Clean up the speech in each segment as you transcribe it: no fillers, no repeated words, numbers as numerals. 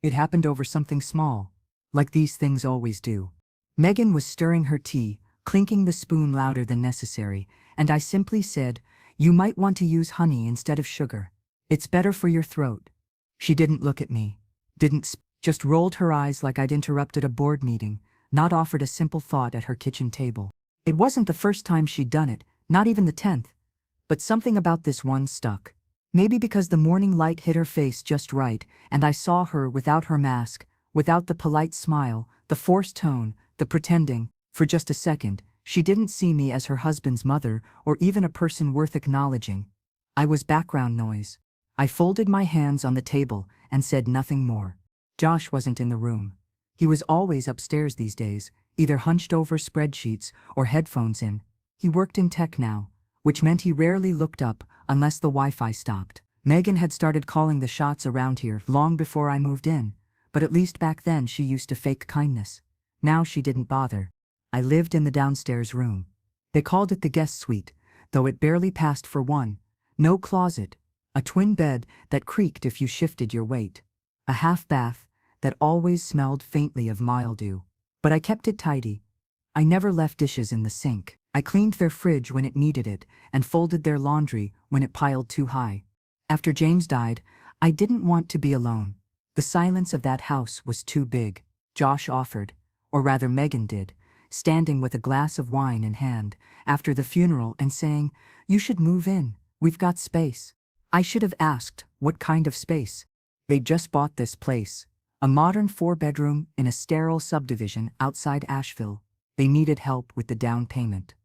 It happened over something small, like these things always do. Megan was stirring her tea, clinking the spoon louder than necessary, and I simply said, "You might want to use honey instead of sugar. It's better for your throat." She didn't look at me, just rolled her eyes like I'd interrupted a board meeting, not offered a simple thought at her kitchen table. It wasn't the first time she'd done it, not even the 10th, but something about this one stuck. Maybe because the morning light hit her face just right, and I saw her without her mask, without the polite smile, the forced tone, the pretending. For just a second, she didn't see me as her husband's mother or even a person worth acknowledging. I was background noise. I folded my hands on the table and said nothing more. Josh wasn't in the room. He was always upstairs these days, either hunched over spreadsheets or headphones in. He worked in tech now, which meant he rarely looked up unless the Wi-Fi stopped. Megan had started calling the shots around here long before I moved in, but at least back then she used to fake kindness. Now she didn't bother. I lived in the downstairs room. They called it the guest suite, though it barely passed for one. No closet, a twin bed that creaked if you shifted your weight, a half bath that always smelled faintly of mildew. But I kept it tidy. I never left dishes in the sink. I cleaned their fridge when it needed it and folded their laundry when it piled too high. After James died, I didn't want to be alone. The silence of that house was too big. Josh offered, or rather Megan did, standing with a glass of wine in hand after the funeral and saying, "You should move in, we've got space." I should have asked, what kind of space? They'd just bought this place, a modern 4-bedroom in a sterile subdivision outside Asheville. They needed help with the down payment.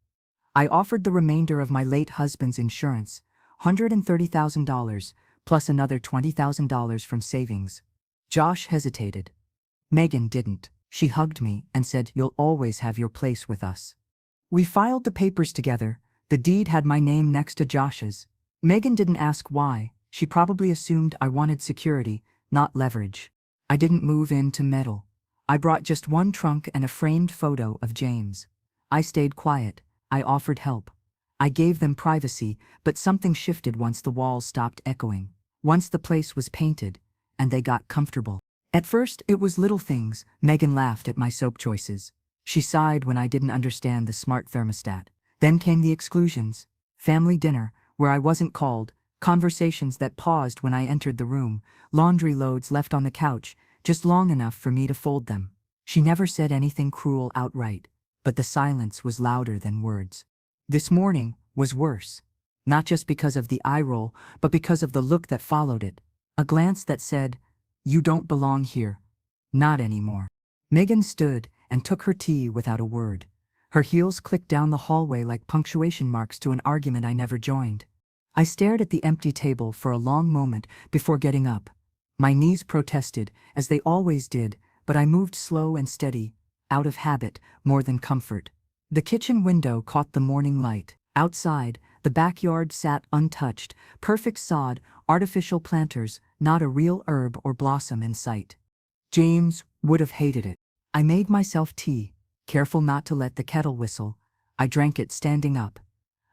I offered the remainder of my late husband's insurance, $130,000, plus another $20,000 from savings. Josh hesitated. Megan didn't. She hugged me and said, "You'll always have your place with us." We filed the papers together. The deed had my name next to Josh's. Megan didn't ask why. She probably assumed I wanted security, not leverage. I didn't move in to meddle. I brought just one trunk and a framed photo of James. I stayed quiet. I offered help. I gave them privacy, but something shifted once the walls stopped echoing. Once the place was painted, and they got comfortable. At first, it was little things. Megan laughed at my soap choices. She sighed when I didn't understand the smart thermostat. Then came the exclusions. Family dinner, where I wasn't called, conversations that paused when I entered the room, laundry loads left on the couch, just long enough for me to fold them. She never said anything cruel outright, but the silence was louder than words. This morning was worse. Not just because of the eye roll, but because of the look that followed it. A glance that said, "You don't belong here. Not anymore." Megan stood and took her tea without a word. Her heels clicked down the hallway like punctuation marks to an argument I never joined. I stared at the empty table for a long moment before getting up. My knees protested, as they always did, but I moved slow and steady, out of habit more than comfort. The kitchen window caught the morning light. Outside, the backyard sat untouched, perfect sod, artificial planters, not a real herb or blossom in sight. James would have hated it. I made myself tea, careful not to let the kettle whistle. I drank it standing up.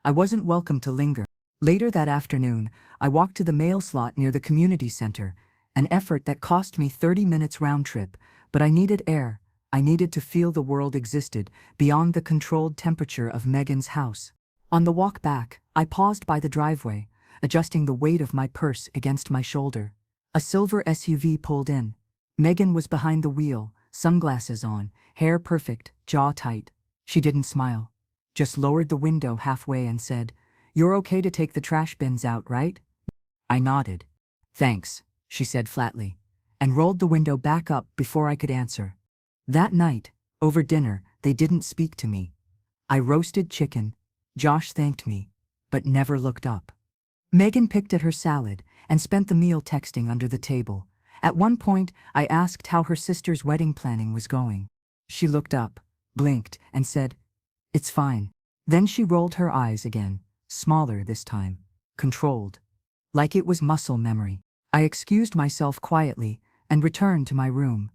I wasn't welcome to linger. Later that afternoon, I walked to the mail slot near the community center, an effort that cost me 30 minutes round trip, but I needed air. I needed to feel the world existed beyond the controlled temperature of Megan's house. On the walk back, I paused by the driveway, adjusting the weight of my purse against my shoulder. A silver SUV pulled in. Megan was behind the wheel, sunglasses on, hair perfect, jaw tight. She didn't smile, just lowered the window halfway and said, "You're okay to take the trash bins out, right?" I nodded. "Thanks," she said flatly, and rolled the window back up before I could answer. That night, over dinner, they didn't speak to me. I roasted chicken. Josh thanked me, but never looked up. Megan picked at her salad and spent the meal texting under the table. At one point, I asked how her sister's wedding planning was going. She looked up, blinked, and said, "It's fine." Then she rolled her eyes again, smaller this time, controlled, like it was muscle memory. I excused myself quietly and returned to my room.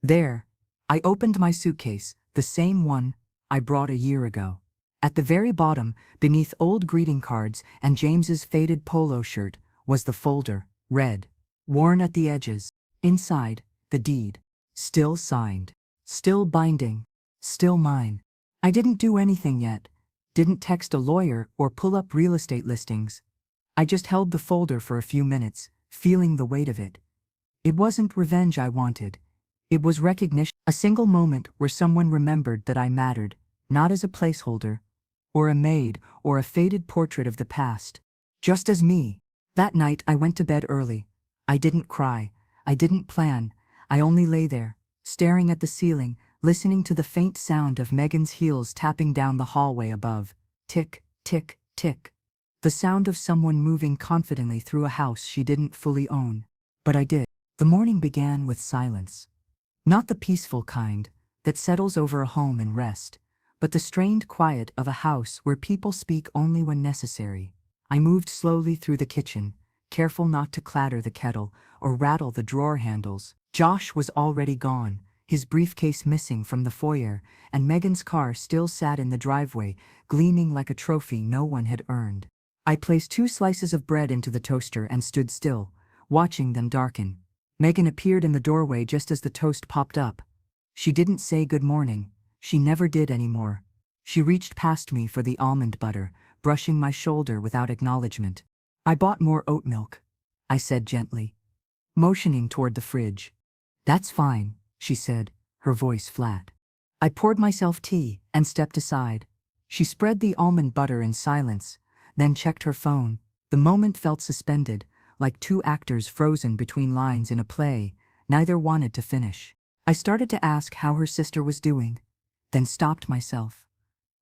There, I opened my suitcase, the same one I brought a year ago. At the very bottom, beneath old greeting cards and James's faded polo shirt, was the folder, red, worn at the edges. Inside, The deed. Still signed. Still binding. Still mine. I didn't do anything yet. Didn't text a lawyer or pull up real estate listings. I just held the folder for a few minutes, feeling the weight of it. It wasn't revenge I wanted. It was recognition. A single moment where someone remembered that I mattered, not as a placeholder, or a maid, or a faded portrait of the past. Just as me. That night I went to bed early. I didn't cry. I didn't plan. I only lay there, staring at the ceiling, listening to the faint sound of Megan's heels tapping down the hallway above. Tick, tick, tick. The sound of someone moving confidently through a house she didn't fully own. But I did. The morning began with silence. Not the peaceful kind that settles over a home and rest, but the strained quiet of a house where people speak only when necessary. I moved slowly through the kitchen, careful not to clatter the kettle or rattle the drawer handles. Josh was already gone, his briefcase missing from the foyer, and Megan's car still sat in the driveway, gleaming like a trophy no one had earned. I placed 2 slices of bread into the toaster and stood still, watching them darken. Megan appeared in the doorway just as the toast popped up. She didn't say good morning. She never did anymore. She reached past me for the almond butter, brushing my shoulder without acknowledgement. I bought more oat milk, I said gently, motioning toward the fridge. That's fine, she said, her voice flat. I poured myself tea and stepped aside. She spread the almond butter in silence, then checked her phone. The moment felt suspended, like 2 actors frozen between lines in a play. Neither wanted to finish. I started to ask how her sister was doing, then stopped myself.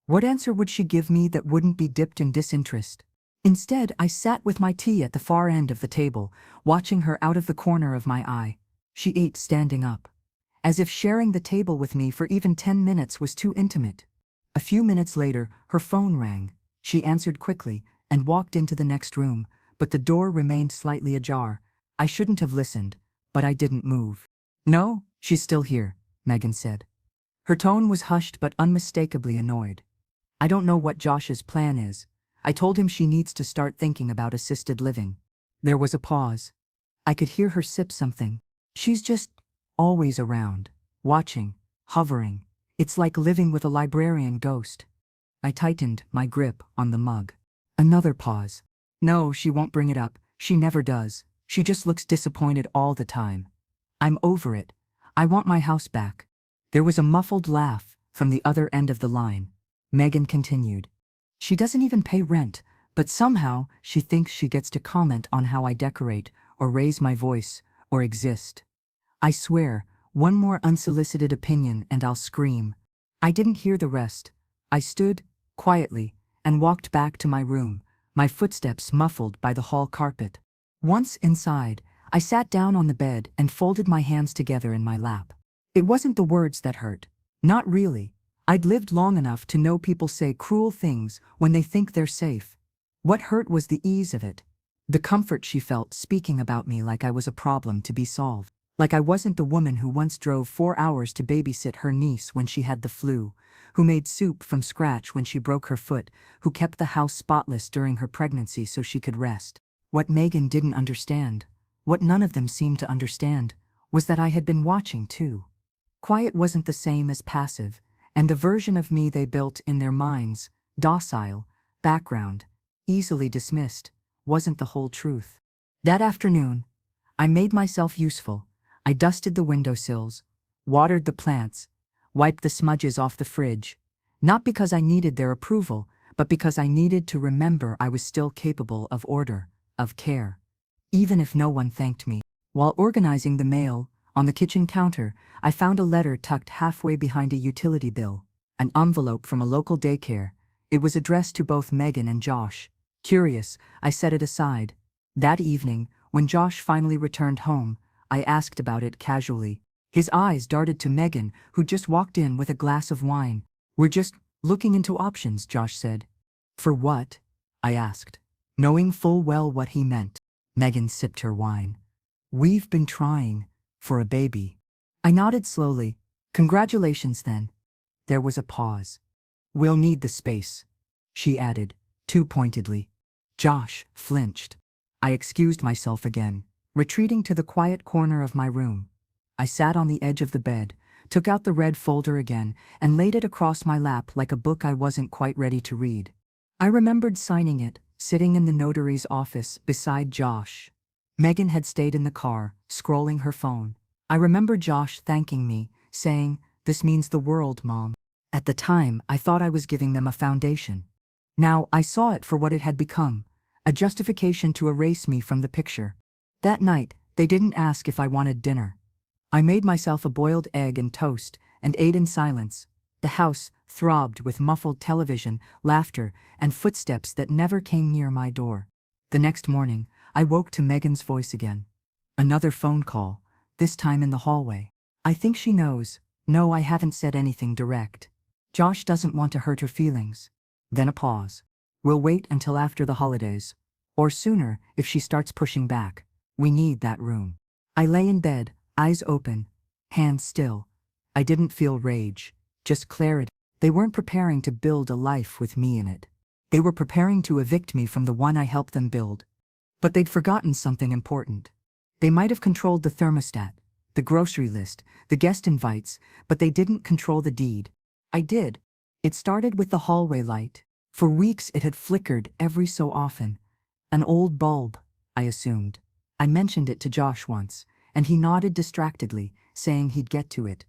What answer would she give me that wouldn't be dipped in disinterest? Instead, I sat with my tea at the far end of the table, watching her out of the corner of my eye. She ate standing up, as if sharing the table with me for even 10 minutes was too intimate. A few minutes later, her phone rang. She answered quickly and walked into the next room, but the door remained slightly ajar. I shouldn't have listened, but I didn't move. No, she's still here, Megan said. Her tone was hushed but unmistakably annoyed. I don't know what Josh's plan is. I told him she needs to start thinking about assisted living. There was a pause. I could hear her sip something. She's just always around, watching, hovering. It's like living with a librarian ghost. I tightened my grip on the mug. Another pause. No, she won't bring it up. She never does. She just looks disappointed all the time. I'm over it. I want my house back. There was a muffled laugh from the other end of the line. Megan continued. She doesn't even pay rent, but somehow she thinks she gets to comment on how I decorate, or raise my voice, or exist. I swear, one more unsolicited opinion and I'll scream. I didn't hear the rest. I stood, quietly, and walked back to my room, my footsteps muffled by the hall carpet. Once inside, I sat down on the bed and folded my hands together in my lap. It wasn't the words that hurt. Not really. I'd lived long enough to know people say cruel things when they think they're safe. What hurt was the ease of it. The comfort she felt speaking about me like I was a problem to be solved. Like I wasn't the woman who once drove 4 hours to babysit her niece when she had the flu, who made soup from scratch when she broke her foot, who kept the house spotless during her pregnancy so she could rest. What Megan didn't understand, what none of them seemed to understand, was that I had been watching too. Quiet wasn't the same as passive, and the version of me they built in their minds, docile, background, easily dismissed, wasn't the whole truth. That afternoon, I made myself useful. I dusted the windowsills, watered the plants, wiped the smudges off the fridge, not because I needed their approval, but because I needed to remember I was still capable of order, of care. Even if no one thanked me. While organizing the mail, on the kitchen counter, I found a letter tucked halfway behind a utility bill, an envelope from a local daycare. It was addressed to both Megan and Josh. Curious, I set it aside. That evening, when Josh finally returned home, I asked about it casually. His eyes darted to Megan, who just walked in with a glass of wine. We're just looking into options, Josh said. For what? I asked, knowing full well what he meant. Megan sipped her wine. We've been trying for a baby. I nodded slowly. Congratulations then. There was a pause. We'll need the space, she added, too pointedly. Josh flinched. I excused myself again, retreating to the quiet corner of my room. I sat on the edge of the bed, took out the red folder again, and laid it across my lap like a book I wasn't quite ready to read. I remembered signing it, sitting in the notary's office beside Josh. Megan had stayed in the car, scrolling her phone. I remember Josh thanking me, saying, "This means the world, Mom." At the time, I thought I was giving them a foundation. Now, I saw it for what it had become, a justification to erase me from the picture. That night, they didn't ask if I wanted dinner. I made myself a boiled egg and toast, and ate in silence. The house throbbed with muffled television, laughter, and footsteps that never came near my door. The next morning, I woke to Megan's voice again. Another phone call, this time in the hallway. "I think she knows. No, I haven't said anything direct. Josh doesn't want to hurt her feelings." Then a pause. "We'll wait until after the holidays. Or sooner, if she starts pushing back. We need that room." I lay in bed, eyes open, hands still. I didn't feel rage, just clarity. They weren't preparing to build a life with me in it. They were preparing to evict me from the one I helped them build. But they'd forgotten something important. They might have controlled the thermostat, the grocery list, the guest invites, but they didn't control the deed. I did. It started with the hallway light. For weeks it had flickered every so often. An old bulb, I assumed. I mentioned it to Josh once, and he nodded distractedly, saying he'd get to it.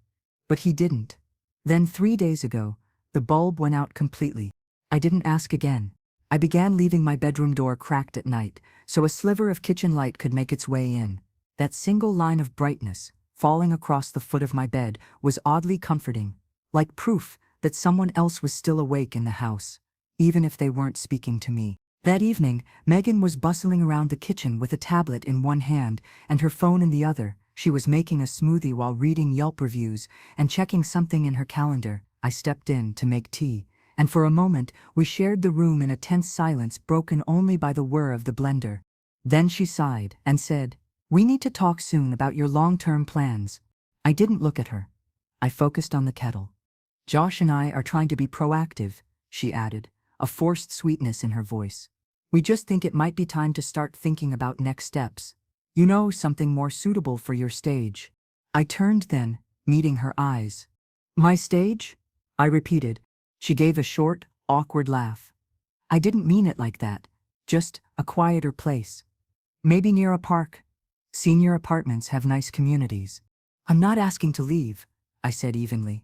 But he didn't. Then 3 days ago, the bulb went out completely. I didn't ask again. I began leaving my bedroom door cracked at night, so a sliver of kitchen light could make its way in. That single line of brightness, falling across the foot of my bed, was oddly comforting, like proof that someone else was still awake in the house, even if they weren't speaking to me. That evening, Megan was bustling around the kitchen with a tablet in one hand and her phone in the other. She was making a smoothie while reading Yelp reviews and checking something in her calendar. I stepped in to make tea, and for a moment we shared the room in a tense silence broken only by the whir of the blender. Then she sighed and said, "We need to talk soon about your long-term plans." I didn't look at her. I focused on the kettle. "Josh and I are trying to be proactive," she added, a forced sweetness in her voice. "We just think it might be time to start thinking about next steps. You know, something more suitable for your stage." I turned then, meeting her eyes. "My stage?" I repeated. She gave a short, awkward laugh. "I didn't mean it like that. Just a quieter place. Maybe near a park. Senior apartments have nice communities." "I'm not asking to leave," I said evenly.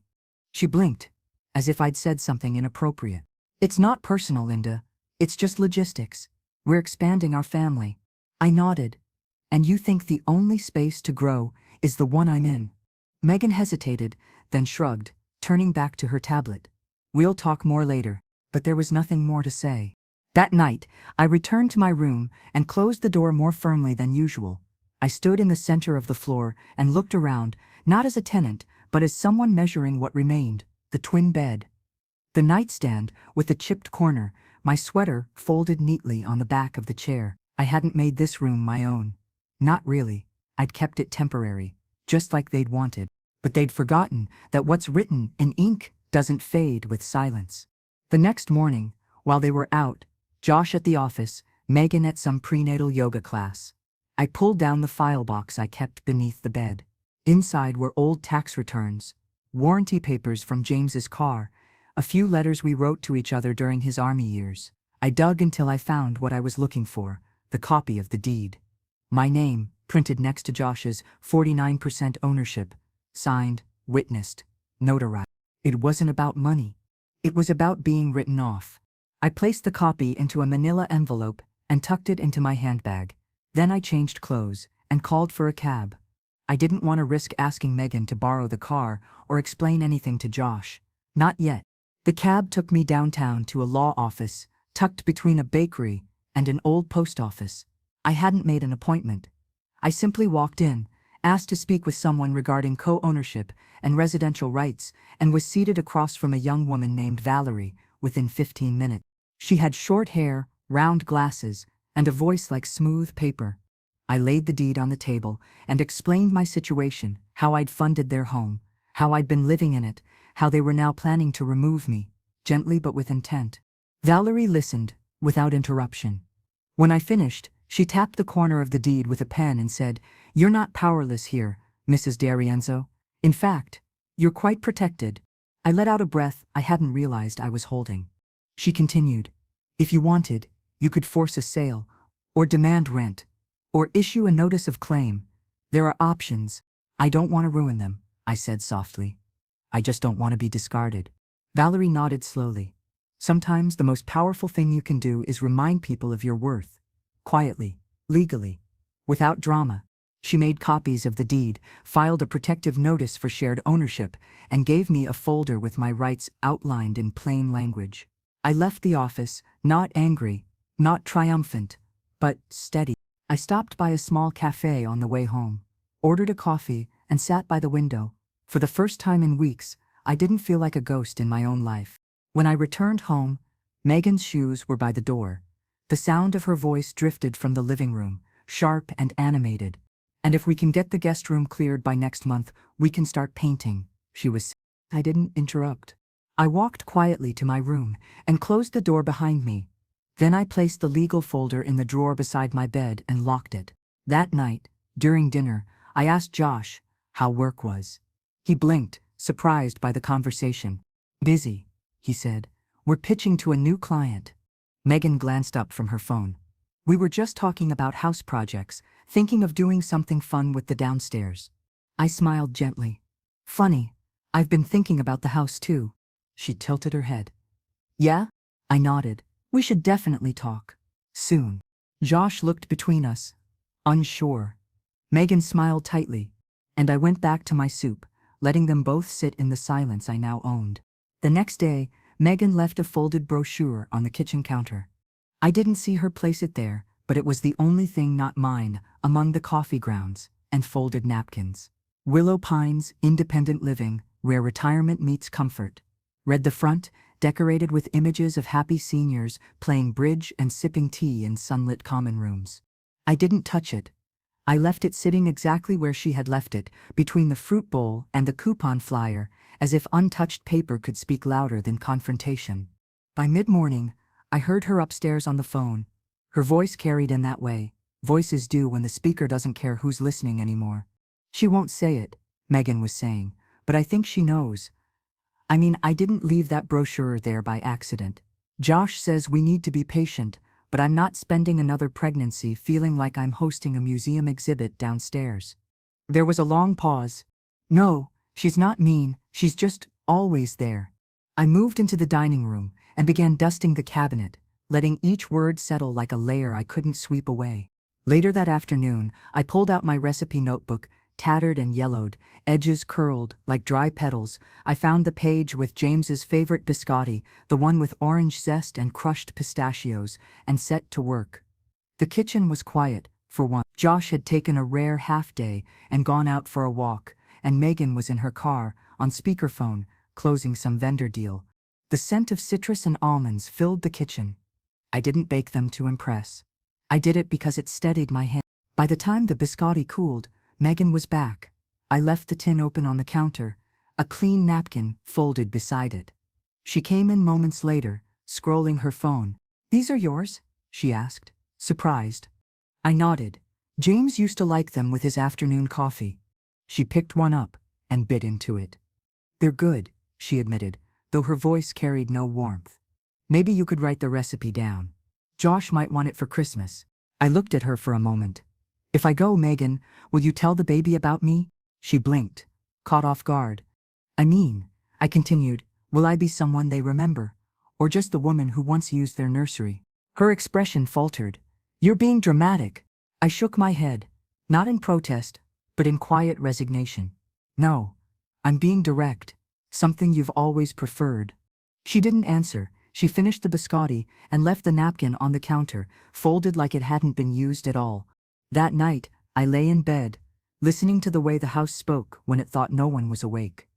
She blinked, as if I'd said something inappropriate. "It's not personal, Linda. It's just logistics. We're expanding our family." I nodded. "And you think the only space to grow is the one I'm in?" Megan hesitated, then shrugged, turning back to her tablet. "We'll talk more later." But there was nothing more to say. That night, I returned to my room and closed the door more firmly than usual. I stood in the center of the floor and looked around, not as a tenant, but as someone measuring what remained: the twin bed, the nightstand with the chipped corner, my sweater folded neatly on the back of the chair. I hadn't made this room my own. Not really. I'd kept it temporary, just like they'd wanted. But they'd forgotten that what's written in ink doesn't fade with silence. The next morning, while they were out, Josh at the office, Megan at some prenatal yoga class, I pulled down the file box I kept beneath the bed. Inside were old tax returns, warranty papers from James's car, a few letters we wrote to each other during his army years. I dug until I found what I was looking for: the copy of the deed. My name, printed next to Josh's 49% ownership, signed, witnessed, notarized. It wasn't about money. It was about being written off. I placed the copy into a manila envelope and tucked it into my handbag. Then I changed clothes and called for a cab. I didn't want to risk asking Megan to borrow the car or explain anything to Josh. Not yet. The cab took me downtown to a law office, tucked between a bakery and an old post office. I hadn't made an appointment. I simply walked in, asked to speak with someone regarding co-ownership and residential rights, and was seated across from a young woman named Valerie within 15 minutes. She had short hair, round glasses, and a voice like smooth paper. I laid the deed on the table and explained my situation: how I'd funded their home, how I'd been living in it, how they were now planning to remove me, gently but with intent. Valerie listened, without interruption. When I finished, she tapped the corner of the deed with a pen and said, "You're not powerless here. Mrs. D'Arienzo. In fact, you're quite protected. I let out a breath I hadn't realized I was holding. She continued, if you wanted, you could force a sale, or demand rent, or issue a notice of claim. There are options. I don't want to ruin them, I said softly. I just don't want to be discarded. Valerie nodded slowly. Sometimes the most powerful thing you can do is remind people of your worth. Quietly, legally, without drama. She made copies of the deed, filed a protective notice for shared ownership, and gave me a folder with my rights outlined in plain language. I left the office, not angry, not triumphant, but steady. I stopped by a small cafe on the way home, ordered a coffee, and sat by the window. For the first time in weeks, I didn't feel like a ghost in my own life. When I returned home, Megan's shoes were by the door. The sound of her voice drifted from the living room, sharp and animated. And if we can get the guest room cleared by next month, we can start painting, she was saying. I didn't interrupt. I walked quietly to my room and closed the door behind me. Then I placed the legal folder in the drawer beside my bed and locked it. That night, during dinner, I asked Josh how work was. He blinked, surprised by the conversation. Busy, he said. We're pitching to a new client. Megan glanced up from her phone. We were just talking about house projects, thinking of doing something fun with the downstairs. I smiled gently. Funny, I've been thinking about the house too. She tilted her head. Yeah? I nodded. We should definitely talk. Soon. Josh looked between us, unsure. Megan smiled tightly, and I went back to my soup, letting them both sit in the silence I now owned. The next day, Megan left a folded brochure on the kitchen counter. I didn't see her place it there, but it was the only thing not mine among the coffee grounds and folded napkins. Willow Pines, Independent Living, where retirement meets comfort. Read the front, decorated with images of happy seniors playing bridge and sipping tea in sunlit common rooms. I didn't touch it. I left it sitting exactly where she had left it, between the fruit bowl and the coupon flyer, as if untouched paper could speak louder than confrontation. By mid-morning, I heard her upstairs on the phone. Her voice carried in that way. Voices do when the speaker doesn't care who's listening anymore. She won't say it, Megan was saying, but I think she knows. I mean, I didn't leave that brochure there by accident. Josh says we need to be patient, but I'm not spending another pregnancy feeling like I'm hosting a museum exhibit downstairs. There was a long pause. No, she's not mean, she's just always there. I moved into the dining room and began dusting the cabinet, letting each word settle like a layer I couldn't sweep away. Later that afternoon, I pulled out my recipe notebook, tattered and yellowed, edges curled like dry petals. I found the page with James's favorite biscotti, the one with orange zest and crushed pistachios, and set to work. The kitchen was quiet, for once. Josh had taken a rare half-day and gone out for a walk, and Megan was in her car, on speakerphone, closing some vendor deal. The scent of citrus and almonds filled the kitchen. I didn't bake them to impress. I did it because it steadied my hand. By the time the biscotti cooled, Megan was back. I left the tin open on the counter, a clean napkin folded beside it. She came in moments later, scrolling her phone. These are yours? She asked, surprised. I nodded. James used to like them with his afternoon coffee. She picked one up and bit into it. They're good, she admitted, though her voice carried no warmth. Maybe you could write the recipe down. Josh might want it for Christmas. I looked at her for a moment. If I go, Megan, will you tell the baby about me? She blinked, caught off guard. I continued, will I be someone they remember? Or just the woman who once used their nursery? Her expression faltered. You're being dramatic. I shook my head, not in protest, but in quiet resignation. No, I'm being direct, something you've always preferred. She didn't answer. She finished the biscotti and left the napkin on the counter, folded like it hadn't been used at all. That night, I lay in bed, listening to the way the house spoke when it thought no one was awake.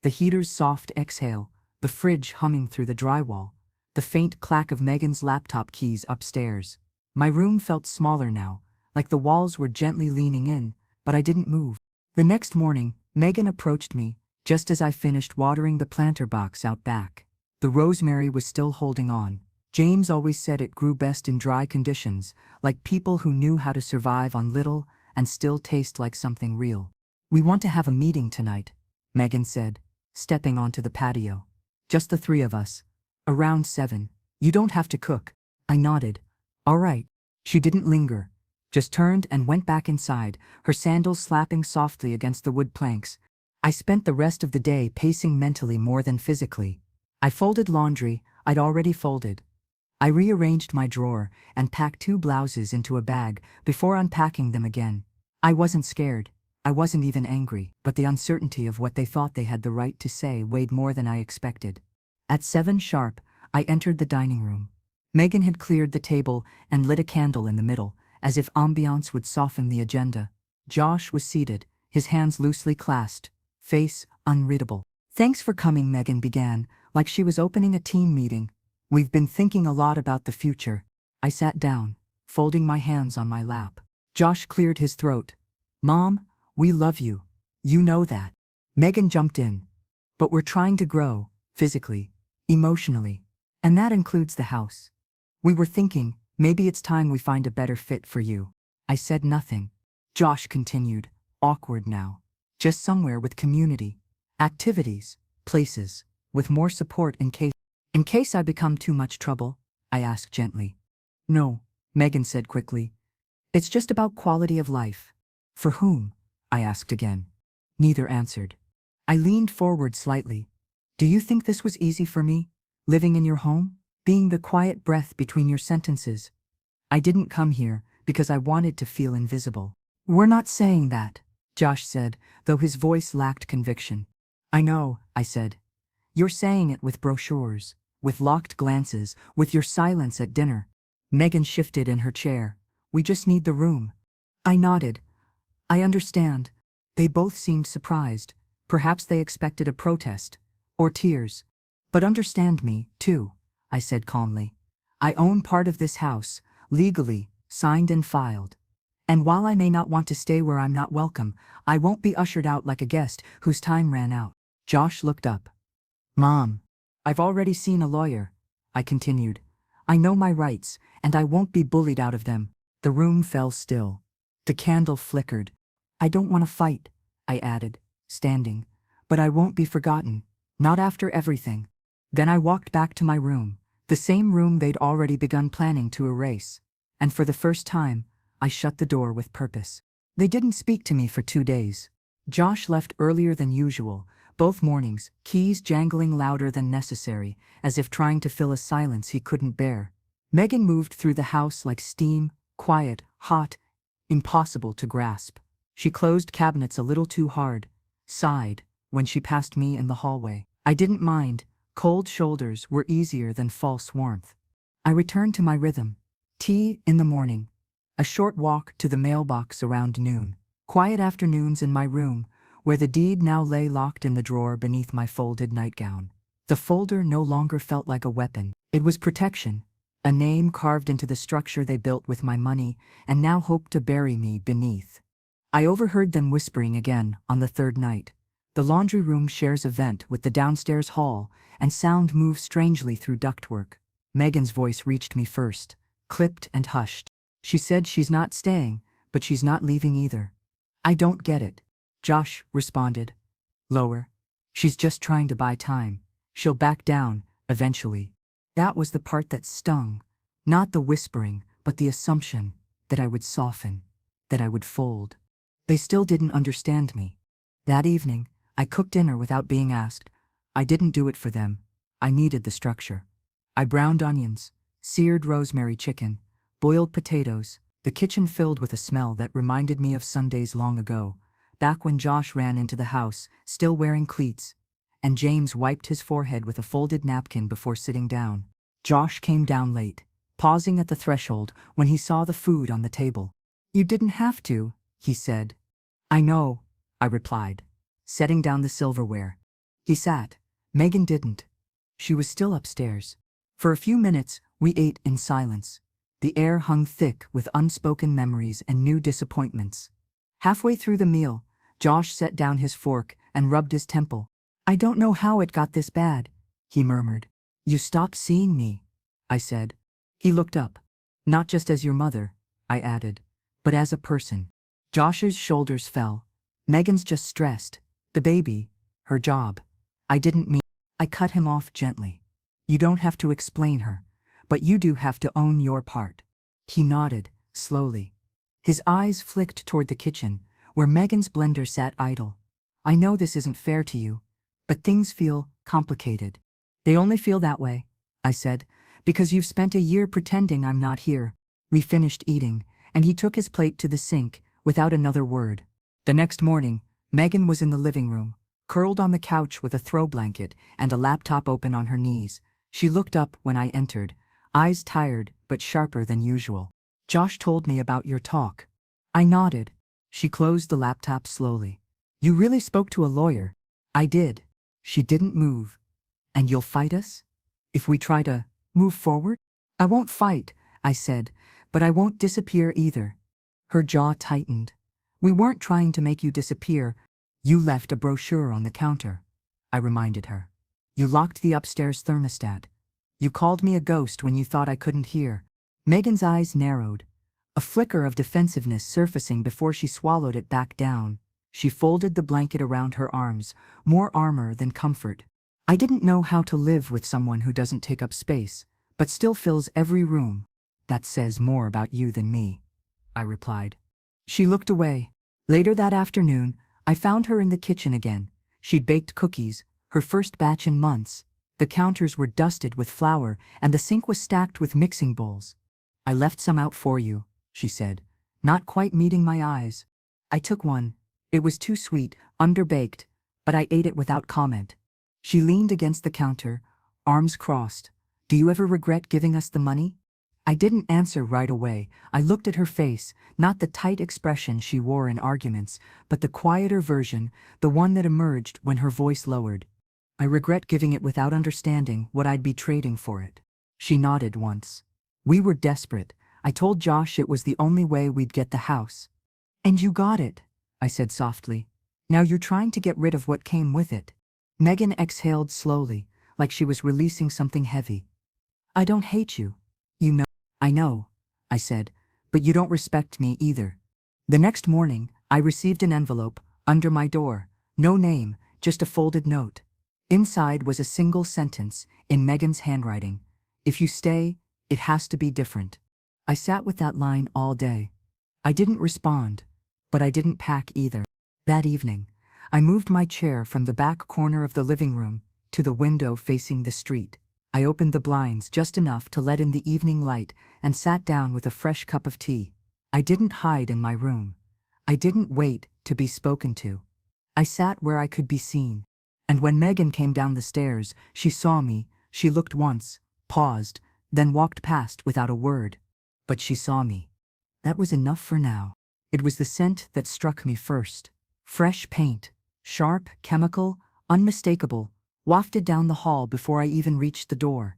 The heater's soft exhale, the fridge humming through the drywall, the faint clack of Megan's laptop keys upstairs. My room felt smaller now, like the walls were gently leaning in, but I didn't move. The next morning, Megan approached me, just as I finished watering the planter box out back. The rosemary was still holding on. James always said it grew best in dry conditions, like people who knew how to survive on little and still taste like something real. We want to have a meeting tonight, Megan said, stepping onto the patio. Just the three of us. Around 7. You don't have to cook. I nodded. All right. She didn't linger, just turned and went back inside, her sandals slapping softly against the wood planks. I spent the rest of the day pacing mentally more than physically. I folded laundry I'd already folded. I rearranged my drawer and packed 2 blouses into a bag before unpacking them again. I wasn't scared. I wasn't even angry, but the uncertainty of what they thought they had the right to say weighed more than I expected. At 7 sharp, I entered the dining room. Megan had cleared the table and lit a candle in the middle, as if ambiance would soften the agenda. Josh was seated, his hands loosely clasped, face unreadable. Thanks for coming, Megan began, like she was opening a team meeting. We've been thinking a lot about the future. I sat down, folding my hands on my lap. Josh cleared his throat. Mom, we love you. You know that. Megan jumped in. But we're trying to grow, physically, emotionally. And that includes the house. We were thinking, maybe it's time we find a better fit for you. I said nothing. Josh continued, awkward now. Just somewhere with community, activities, places, with more support in case I become too much trouble, I asked gently. No, Megan said quickly. It's just about quality of life. For whom? I asked again. Neither answered. I leaned forward slightly. Do you think this was easy for me? Living in your home? Being the quiet breath between your sentences? I didn't come here because I wanted to feel invisible. We're not saying that, Josh said, though his voice lacked conviction. I know, I said. You're saying it with brochures, with locked glances, with your silence at dinner. Megan shifted in her chair. We just need the room. I nodded. I understand. They both seemed surprised. Perhaps they expected a protest. Or tears. But understand me, too, I said calmly. I own part of this house, legally, signed and filed. And while I may not want to stay where I'm not welcome, I won't be ushered out like a guest whose time ran out. Josh looked up. Mom, I've already seen a lawyer, I continued. I know my rights, and I won't be bullied out of them. The room fell still. The candle flickered. I don't want to fight, I added, standing. But I won't be forgotten. Not after everything. Then I walked back to my room, the same room they'd already begun planning to erase. And for the first time, I shut the door with purpose. They didn't speak to me for 2 days. Josh left earlier than usual, both mornings, keys jangling louder than necessary, as if trying to fill a silence he couldn't bear. Megan moved through the house like steam, quiet, hot, impossible to grasp. She closed cabinets a little too hard, sighed, when she passed me in the hallway. I didn't mind. Cold shoulders were easier than false warmth. I returned to my rhythm. Tea in the morning. A short walk to the mailbox around noon. Quiet afternoons in my room, where the deed now lay locked in the drawer beneath my folded nightgown. The folder no longer felt like a weapon. It was protection, a name carved into the structure they built with my money and now hoped to bury me beneath. I overheard them whispering again on the 3rd night. The laundry room shares a vent with the downstairs hall, and sound moves strangely through ductwork. Megan's voice reached me first, clipped and hushed. She said she's not staying, but she's not leaving either. I don't get it, Josh responded. Lower. She's just trying to buy time. She'll back down, eventually. That was the part that stung. Not the whispering, but the assumption that I would soften, that I would fold. They still didn't understand me. That evening, I cooked dinner without being asked. I didn't do it for them. I needed the structure. I browned onions, seared rosemary chicken, boiled potatoes, the kitchen filled with a smell that reminded me of Sundays long ago, back when Josh ran into the house, still wearing cleats, and James wiped his forehead with a folded napkin before sitting down. Josh came down late, pausing at the threshold when he saw the food on the table. You didn't have to, he said. I know, I replied, setting down the silverware. He sat. Megan didn't. She was still upstairs. For a few minutes, we ate in silence. The air hung thick with unspoken memories and new disappointments. Halfway through the meal, Josh set down his fork and rubbed his temple. I don't know how it got this bad, he murmured. You stopped seeing me, I said. He looked up. Not just as your mother, I added, but as a person. Josh's shoulders fell. Megan's just stressed. The baby, her job. I didn't mean. I cut him off gently. You don't have to explain her, but you do have to own your part. He nodded, slowly. His eyes flicked toward the kitchen, where Megan's blender sat idle. I know this isn't fair to you, but things feel complicated. They only feel that way, I said, because you've spent a year pretending I'm not here. We finished eating, and he took his plate to the sink, without another word. The next morning, Megan was in the living room, curled on the couch with a throw blanket and a laptop open on her knees. She looked up when I entered, eyes tired but sharper than usual. Josh told me about your talk. I nodded. She closed the laptop slowly. You really spoke to a lawyer? I did. She didn't move. And you'll fight us? If we try to move forward? I won't fight, I said, but I won't disappear either. Her jaw tightened. We weren't trying to make you disappear. You left a brochure on the counter, I reminded her. You locked the upstairs thermostat. You called me a ghost when you thought I couldn't hear. Megan's eyes narrowed, a flicker of defensiveness surfacing before she swallowed it back down. She folded the blanket around her arms, more armor than comfort. I didn't know how to live with someone who doesn't take up space, but still fills every room. That says more about you than me, I replied. She looked away. Later that afternoon, I found her in the kitchen again. She'd baked cookies, her first batch in months. The counters were dusted with flour, and the sink was stacked with mixing bowls. I left some out for you, she said, not quite meeting my eyes. I took one. It was too sweet, underbaked, but I ate it without comment. She leaned against the counter, arms crossed. Do you ever regret giving us the money? I didn't answer right away. I looked at her face, not the tight expression she wore in arguments, but the quieter version, the one that emerged when her voice lowered. I regret giving it without understanding what I'd be trading for it. She nodded once. We were desperate. I told Josh it was the only way we'd get the house. And you got it, I said softly. Now you're trying to get rid of what came with it. Megan exhaled slowly, like she was releasing something heavy. I don't hate you. You know. I know, I said, but you don't respect me either. The next morning, I received an envelope under my door. No name, just a folded note. Inside was a single sentence in Megan's handwriting. If you stay, it has to be different. I sat with that line all day. I didn't respond, but I didn't pack either. That evening, I moved my chair from the back corner of the living room to the window facing the street. I opened the blinds just enough to let in the evening light and sat down with a fresh cup of tea. I didn't hide in my room. I didn't wait to be spoken to. I sat where I could be seen. And when Megan came down the stairs, she saw me. She looked once, paused, then walked past without a word. But she saw me. That was enough for now. It was the scent that struck me first. Fresh paint, sharp, chemical, unmistakable, wafted down the hall before I even reached the door.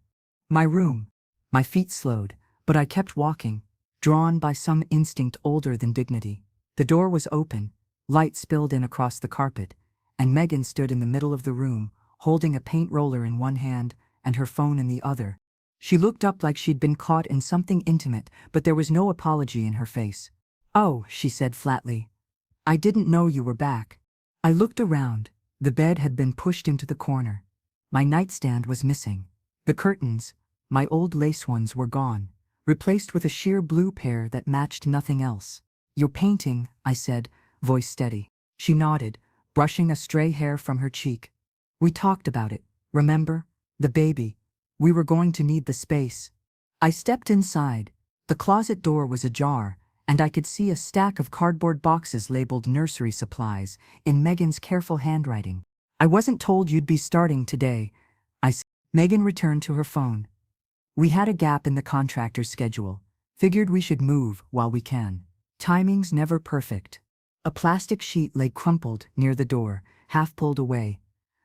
My room. My feet slowed, but I kept walking, drawn by some instinct older than dignity. The door was open, light spilled in across the carpet, and Megan stood in the middle of the room, holding a paint roller in one hand and her phone in the other. She looked up like she'd been caught in something intimate, but there was no apology in her face. Oh, she said flatly. I didn't know you were back. I looked around. The bed had been pushed into the corner. My nightstand was missing. The curtains, my old lace ones, were gone, replaced with a sheer blue pair that matched nothing else. You're painting, I said, voice steady. She nodded, brushing a stray hair from her cheek. We talked about it, remember? The baby. We were going to need the space. I stepped inside. The closet door was ajar, and I could see a stack of cardboard boxes labeled nursery supplies in Megan's careful handwriting. I wasn't told you'd be starting today, I said. Megan returned to her phone. We had a gap in the contractor's schedule. Figured we should move while we can. Timing's never perfect. A plastic sheet lay crumpled near the door, half pulled away.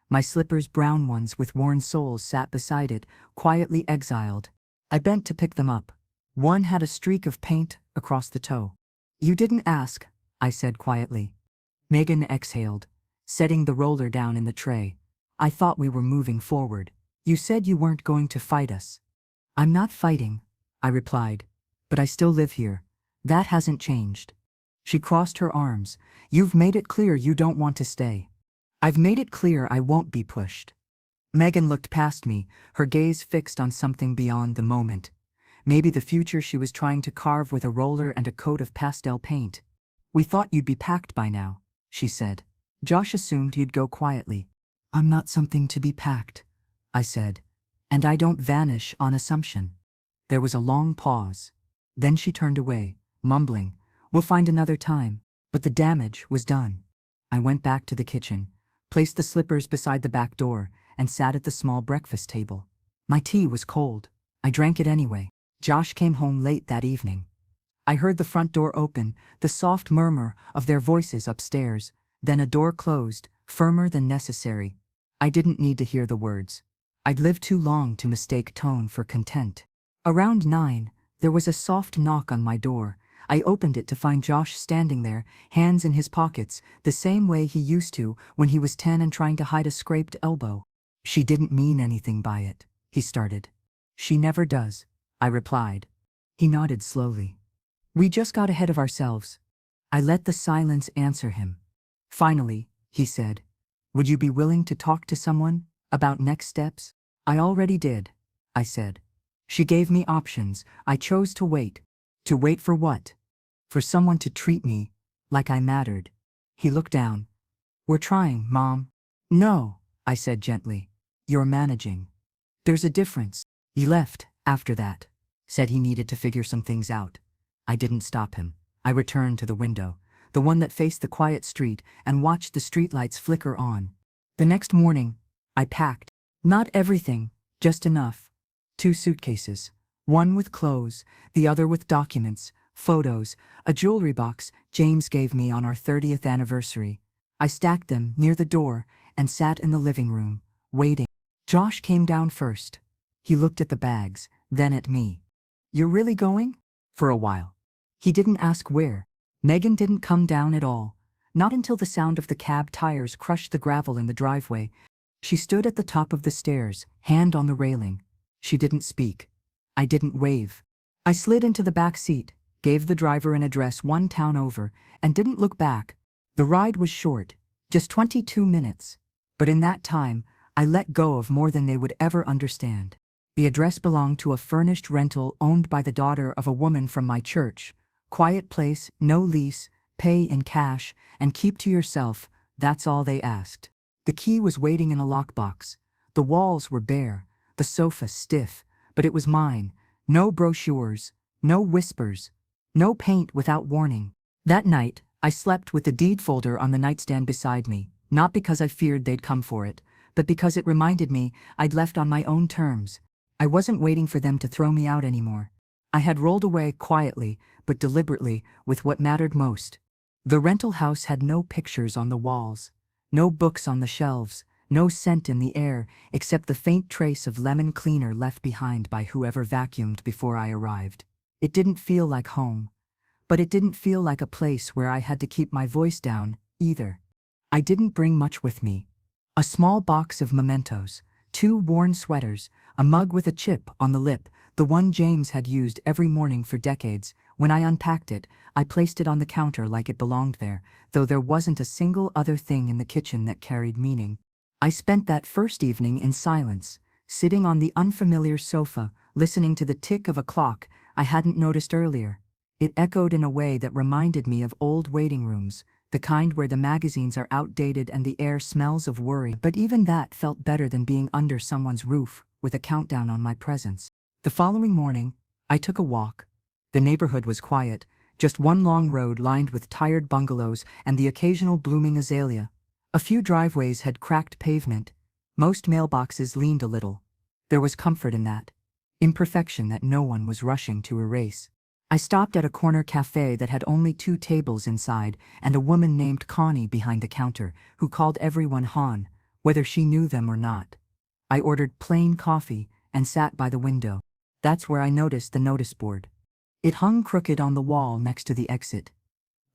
My slippers, brown ones with worn soles, sat beside it, quietly exiled. I bent to pick them up. One had a streak of paint across the toe. You didn't ask, I said quietly. Megan exhaled, setting the roller down in the tray. I thought we were moving forward. You said you weren't going to fight us. I'm not fighting, I replied. But I still live here. That hasn't changed. She crossed her arms. You've made it clear you don't want to stay. I've made it clear I won't be pushed. Megan looked past me, her gaze fixed on something beyond the moment. Maybe the future she was trying to carve with a roller and a coat of pastel paint. We thought you'd be packed by now, she said. Josh assumed you'd go quietly. I'm not something to be packed, I said. And I don't vanish on assumption. There was a long pause. Then she turned away, mumbling, we'll find another time. But the damage was done. I went back to the kitchen, placed the slippers beside the back door, and sat at the small breakfast table. My tea was cold. I drank it anyway. Josh came home late that evening. I heard the front door open, the soft murmur of their voices upstairs, then a door closed, firmer than necessary. I didn't need to hear the words. I'd lived too long to mistake tone for content. Around 9, there was a soft knock on my door. I opened it to find Josh standing there, hands in his pockets, the same way he used to when he was 10 and trying to hide a scraped elbow. She didn't mean anything by it, he started. She never does, I replied. He nodded slowly. We just got ahead of ourselves. I let the silence answer him. Finally, he said, would you be willing to talk to someone about next steps? I already did, I said. She gave me options. I chose to wait. To wait for what? For someone to treat me like I mattered. He looked down. We're trying, Mom. No, I said gently. You're managing. There's a difference. He left after that. Said he needed to figure some things out. I didn't stop him. I returned to the window, the one that faced the quiet street, and watched the streetlights flicker on. The next morning, I packed. Not everything, just enough. 2 suitcases. One with clothes, the other with documents, photos, a jewelry box James gave me on our 30th anniversary. I stacked them near the door and sat in the living room, waiting. Josh came down first. He looked at the bags, then at me. You're really going? For a while. He didn't ask where. Megan didn't come down at all. Not until the sound of the cab tires crushed the gravel in the driveway. She stood at the top of the stairs, hand on the railing. She didn't speak. I didn't wave. I slid into the back seat, gave the driver an address 1 town over, and didn't look back. The ride was short, just 22 minutes. But in that time, I let go of more than they would ever understand. The address belonged to a furnished rental owned by the daughter of a woman from my church. Quiet place, no lease, pay in cash, and keep to yourself, that's all they asked. The key was waiting in a lockbox. The walls were bare, the sofa stiff, but it was mine. No brochures, no whispers, no paint without warning. That night, I slept with the deed folder on the nightstand beside me, not because I feared they'd come for it, but because it reminded me I'd left on my own terms. I wasn't waiting for them to throw me out anymore. I had rolled away quietly, but deliberately, with what mattered most. The rental house had no pictures on the walls, no books on the shelves, no scent in the air except the faint trace of lemon cleaner left behind by whoever vacuumed before I arrived. It didn't feel like home, but it didn't feel like a place where I had to keep my voice down, either. I didn't bring much with me. A small box of mementos, 2 worn sweaters, a mug with a chip on the lip, the one James had used every morning for decades. When I unpacked it, I placed it on the counter like it belonged there, though there wasn't a single other thing in the kitchen that carried meaning. I spent that first evening in silence, sitting on the unfamiliar sofa, listening to the tick of a clock I hadn't noticed earlier. It echoed in a way that reminded me of old waiting rooms, the kind where the magazines are outdated and the air smells of worry. But even that felt better than being under someone's roof, with a countdown on my presence. The following morning, I took a walk. The neighborhood was quiet, just one long road lined with tired bungalows and the occasional blooming azalea. A few driveways had cracked pavement. Most mailboxes leaned a little. There was comfort in that. Imperfection that no one was rushing to erase. I stopped at a corner cafe that had only 2 tables inside and a woman named Connie behind the counter who called everyone Han, whether she knew them or not. I ordered plain coffee and sat by the window. That's where I noticed the notice board. It hung crooked on the wall next to the exit.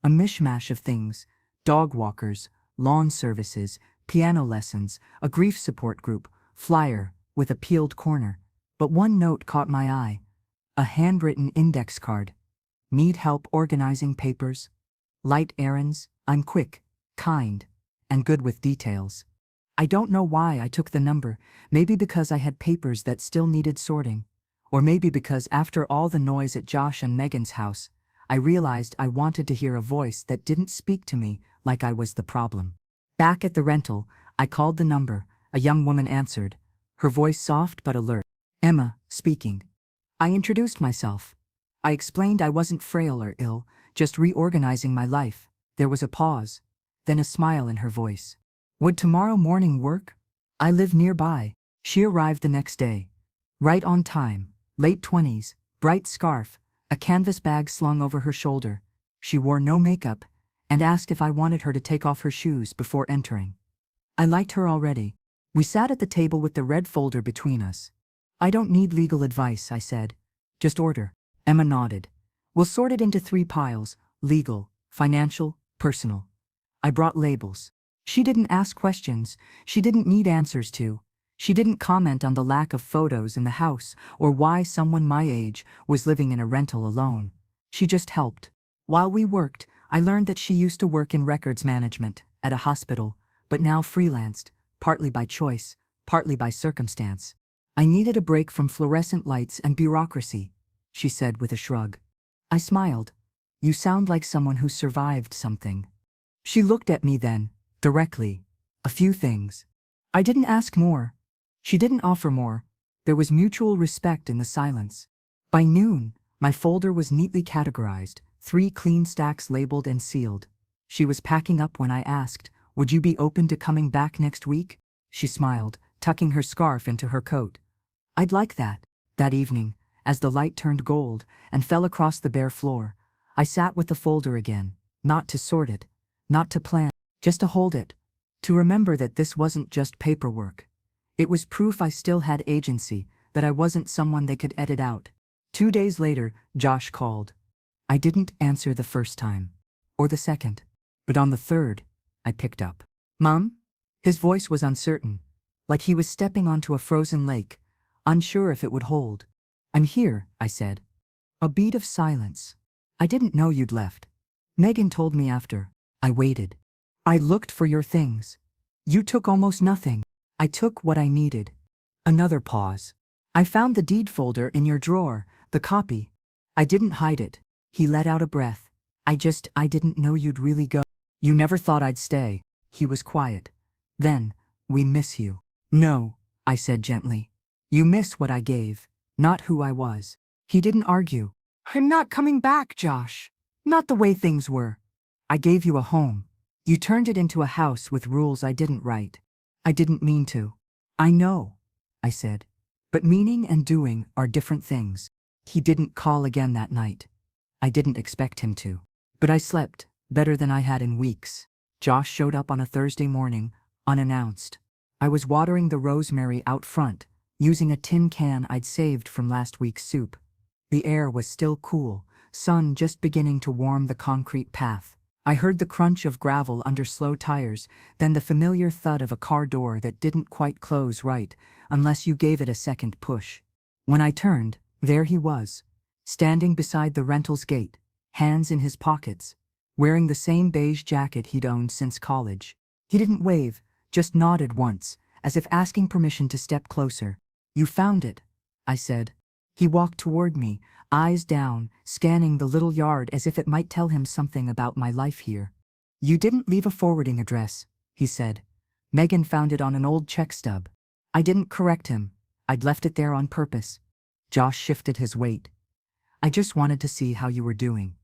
A mishmash of things: dog walkers, lawn services, piano lessons, a grief support group, flyer with a peeled corner. But one note caught my eye. A handwritten index card. Need help organizing papers? Light errands, I'm quick, kind, and good with details. I don't know why I took the number, maybe because I had papers that still needed sorting, or maybe because after all the noise at Josh and Megan's house, I realized I wanted to hear a voice that didn't speak to me like I was the problem. Back at the rental, I called the number. A young woman answered, her voice soft but alert. Emma, speaking. I introduced myself. I explained I wasn't frail or ill, just reorganizing my life. There was a pause, then a smile in her voice. Would tomorrow morning work? I live nearby. She arrived the next day. Right on time, late 20s, bright scarf, a canvas bag slung over her shoulder. She wore no makeup, and asked if I wanted her to take off her shoes before entering. I liked her already. We sat at the table with the red folder between us. I don't need legal advice, I said. Just order. Emma nodded. We'll sort it into 3 piles, legal, financial, personal. I brought labels. She didn't ask questions. She didn't need answers to. She didn't comment on the lack of photos in the house or why someone my age was living in a rental alone. She just helped. While we worked, I learned that she used to work in records management at a hospital, but now freelanced, partly by choice, partly by circumstance. I needed a break from fluorescent lights and bureaucracy, she said with a shrug. I smiled. You sound like someone who survived something. She looked at me then, directly. A few things. I didn't ask more. She didn't offer more. There was mutual respect in the silence. By noon, my folder was neatly categorized, 3 clean stacks labeled and sealed. She was packing up when I asked, would you be open to coming back next week? She smiled, tucking her scarf into her coat. I'd like that. That evening, as the light turned gold and fell across the bare floor, I sat with the folder again, not to sort it, not to plan, just to hold it, to remember that this wasn't just paperwork. It was proof I still had agency, that I wasn't someone they could edit out. 2 days later, Josh called. I didn't answer the first time, or the second, but on the third, I picked up. Mom? His voice was uncertain, like he was stepping onto a frozen lake, unsure if it would hold. I'm here, I said. A beat of silence. I didn't know you'd left. Megan told me after. I waited. I looked for your things. You took almost nothing. I took what I needed. Another pause. I found the deed folder in your drawer, the copy. I didn't hide it. He let out a breath. I didn't know you'd really go. You never thought I'd stay. He was quiet. Then, we miss you. No, I said gently. You miss what I gave, not who I was. He didn't argue. I'm not coming back, Josh. Not the way things were. I gave you a home. You turned it into a house with rules I didn't write. I didn't mean to. I know, I said. But meaning and doing are different things. He didn't call again that night. I didn't expect him to. But I slept, better than I had in weeks. Josh showed up on a Thursday morning, unannounced. I was watering the rosemary out front, using a tin can I'd saved from last week's soup. The air was still cool, sun just beginning to warm the concrete path. I heard the crunch of gravel under slow tires, then the familiar thud of a car door that didn't quite close right, unless you gave it a second push. When I turned, there he was, standing beside the rental's gate, hands in his pockets, wearing the same beige jacket he'd owned since college. He didn't wave, just nodded once, as if asking permission to step closer. You found it, I said. He walked toward me, eyes down, scanning the little yard as if it might tell him something about my life here. You didn't leave a forwarding address, he said. Megan found it on an old check stub. I didn't correct him. I'd left it there on purpose. Josh shifted his weight. I just wanted to see how you were doing.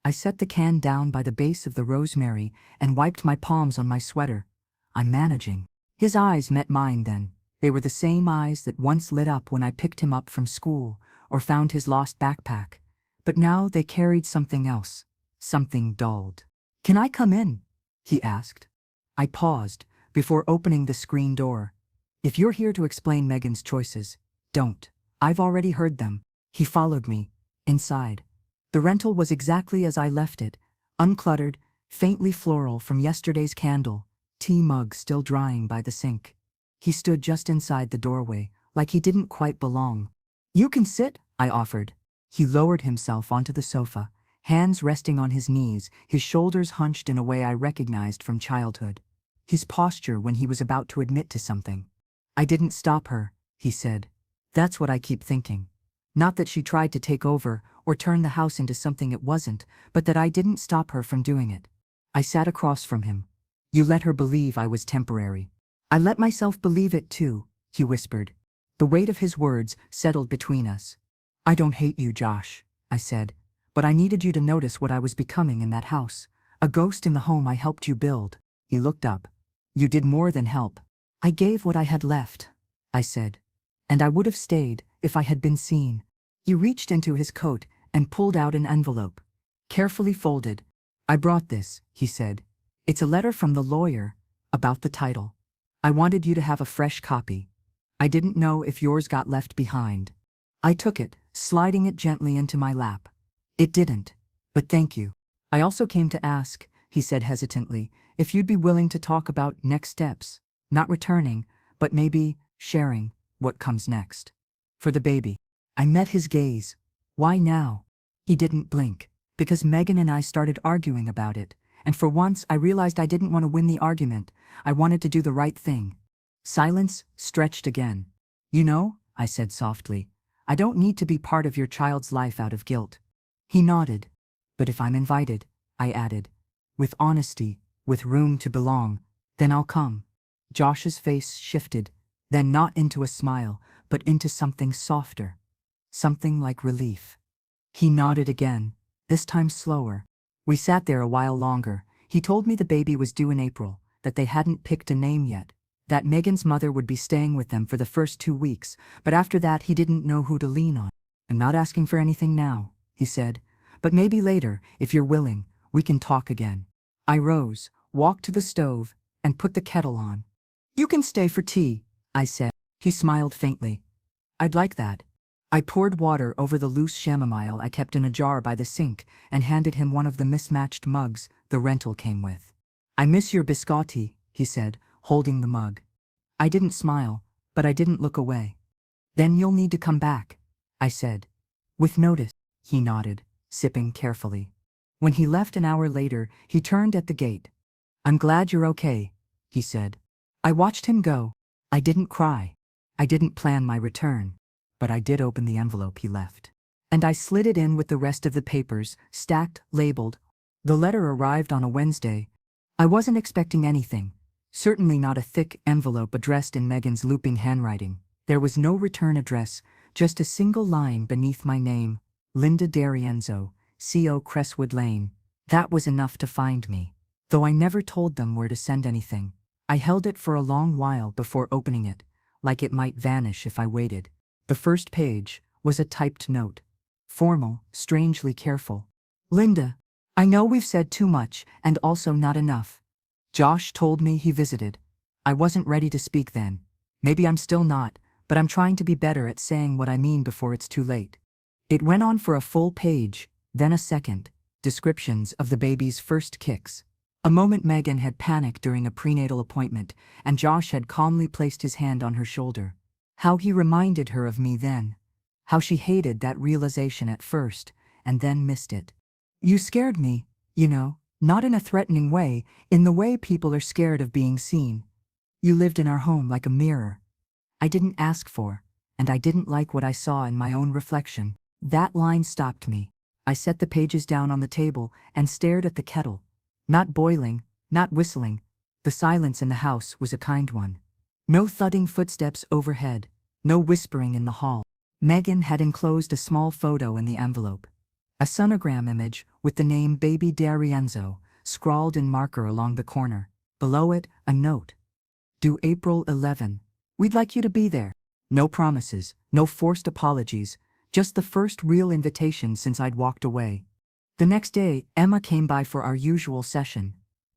I set the can down by the base of the rosemary and wiped my palms on my sweater. I'm managing. His eyes met mine then. They were the same eyes that once lit up when I picked him up from school or found his lost backpack. But now they carried something else, something dulled. Can I come in? He asked. I paused before opening the screen door. If you're here to explain Megan's choices, don't. I've already heard them. He followed me, inside. The rental was exactly as I left it, uncluttered, faintly floral from yesterday's candle, tea mug still drying by the sink. He stood just inside the doorway, like he didn't quite belong. You can sit, I offered. He lowered himself onto the sofa, hands resting on his knees, his shoulders hunched in a way I recognized from childhood. His posture when he was about to admit to something. "I didn't stop her," he said. "That's what I keep thinking. Not that she tried to take over or turn the house into something it wasn't, but that I didn't stop her from doing it." I sat across from him. "You let her believe I was temporary." "I let myself believe it too," he whispered. The weight of his words settled between us. "I don't hate you, Josh," I said, "but I needed you to notice what I was becoming in that house. A ghost in the home I helped you build." He looked up. "You did more than help." "I gave what I had left," I said. "And I would have stayed if I had been seen." He reached into his coat and pulled out an envelope. Carefully folded. "I brought this," he said. "It's a letter from the lawyer about the title. I wanted you to have a fresh copy. I didn't know if yours got left behind." I took it, sliding it gently into my lap. "It didn't. But thank you. I also came to ask," he said hesitantly, "if you'd be willing to talk about next steps. Not returning, but maybe sharing what comes next. For the baby." I met his gaze. "Why now?" He didn't blink. "Because Megan and I started arguing about it, and for once I realized I didn't want to win the argument. I wanted to do the right thing." Silence stretched again. "You know," I said softly, "I don't need to be part of your child's life out of guilt." He nodded. "But if I'm invited," I added, "with honesty, with room to belong, then I'll come." Josh's face shifted, then not into a smile, but into something softer. Something like relief. He nodded again, this time slower. We sat there a while longer. He told me the baby was due in April, that they hadn't picked a name yet, that Megan's mother would be staying with them for the first 2 weeks, but after that he didn't know who to lean on. "I'm not asking for anything now," he said, "but maybe later, if you're willing, we can talk again." I rose, walked to the stove, and put the kettle on. "You can stay for tea," I said. He smiled faintly. "I'd like that." I poured water over the loose chamomile I kept in a jar by the sink and handed him one of the mismatched mugs the rental came with. "I miss your biscotti," he said, holding the mug. I didn't smile, but I didn't look away. "Then you'll need to come back," I said. "With notice," he nodded, sipping carefully. When he left an hour later, he turned at the gate. "I'm glad you're okay," he said. I watched him go. I didn't cry. I didn't plan my return. But I did open the envelope he left. And I slid it in with the rest of the papers, stacked, labeled. The letter arrived on a Wednesday. I wasn't expecting anything. Certainly not a thick envelope addressed in Megan's looping handwriting. There was no return address, just a single line beneath my name, Linda D'Arienzo, CO Crestwood Lane. That was enough to find me. Though I never told them where to send anything. I held it for a long while before opening it, like it might vanish if I waited. The first page was a typed note. Formal, strangely careful. "Linda, I know we've said too much and also not enough. Josh told me he visited. I wasn't ready to speak then. Maybe I'm still not, but I'm trying to be better at saying what I mean before it's too late." It went on for a full page, then a second. Descriptions of the baby's first kicks. A moment Megan had panicked during a prenatal appointment, and Josh had calmly placed his hand on her shoulder. How he reminded her of me then. How she hated that realization at first, and then missed it. "You scared me, you know, not in a threatening way, in the way people are scared of being seen. You lived in our home like a mirror. I didn't ask for, and I didn't like what I saw in my own reflection." That line stopped me. I set the pages down on the table and stared at the kettle. Not boiling, not whistling. The silence in the house was a kind one. No thudding footsteps overhead, no whispering in the hall. Megan had enclosed a small photo in the envelope. A sonogram image with the name Baby D'Arienzo scrawled in marker along the corner. Below it, a note. "Due April 11. We'd like you to be there." No promises, no forced apologies, just the first real invitation since I'd walked away. The next day, Emma came by for our usual session.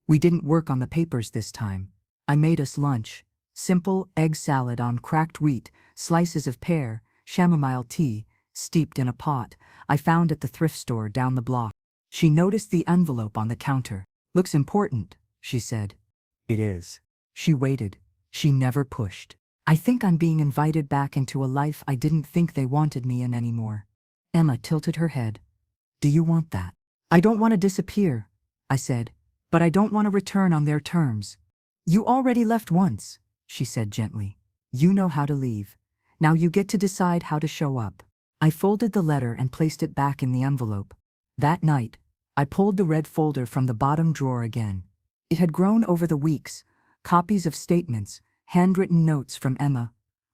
We didn't work on the papers this time. I made us lunch. Simple egg salad on cracked wheat, slices of pear, chamomile tea, steeped in a pot, I found at the thrift store down the block. She noticed the envelope on the counter. "Looks important," she said. "It is." She waited. She never pushed. "I think I'm being invited back into a life I didn't think they wanted me in anymore." Emma tilted her head. "Do you want that?" I don't want to disappear, I said, but I don't want to return on their terms. You already left once, she said gently. You know how to leave. Now you get to decide how to show up. I folded the letter and placed it back in the envelope. That night, I pulled the red folder from the bottom drawer again. It had grown over the weeks, copies of statements, handwritten notes from Emma,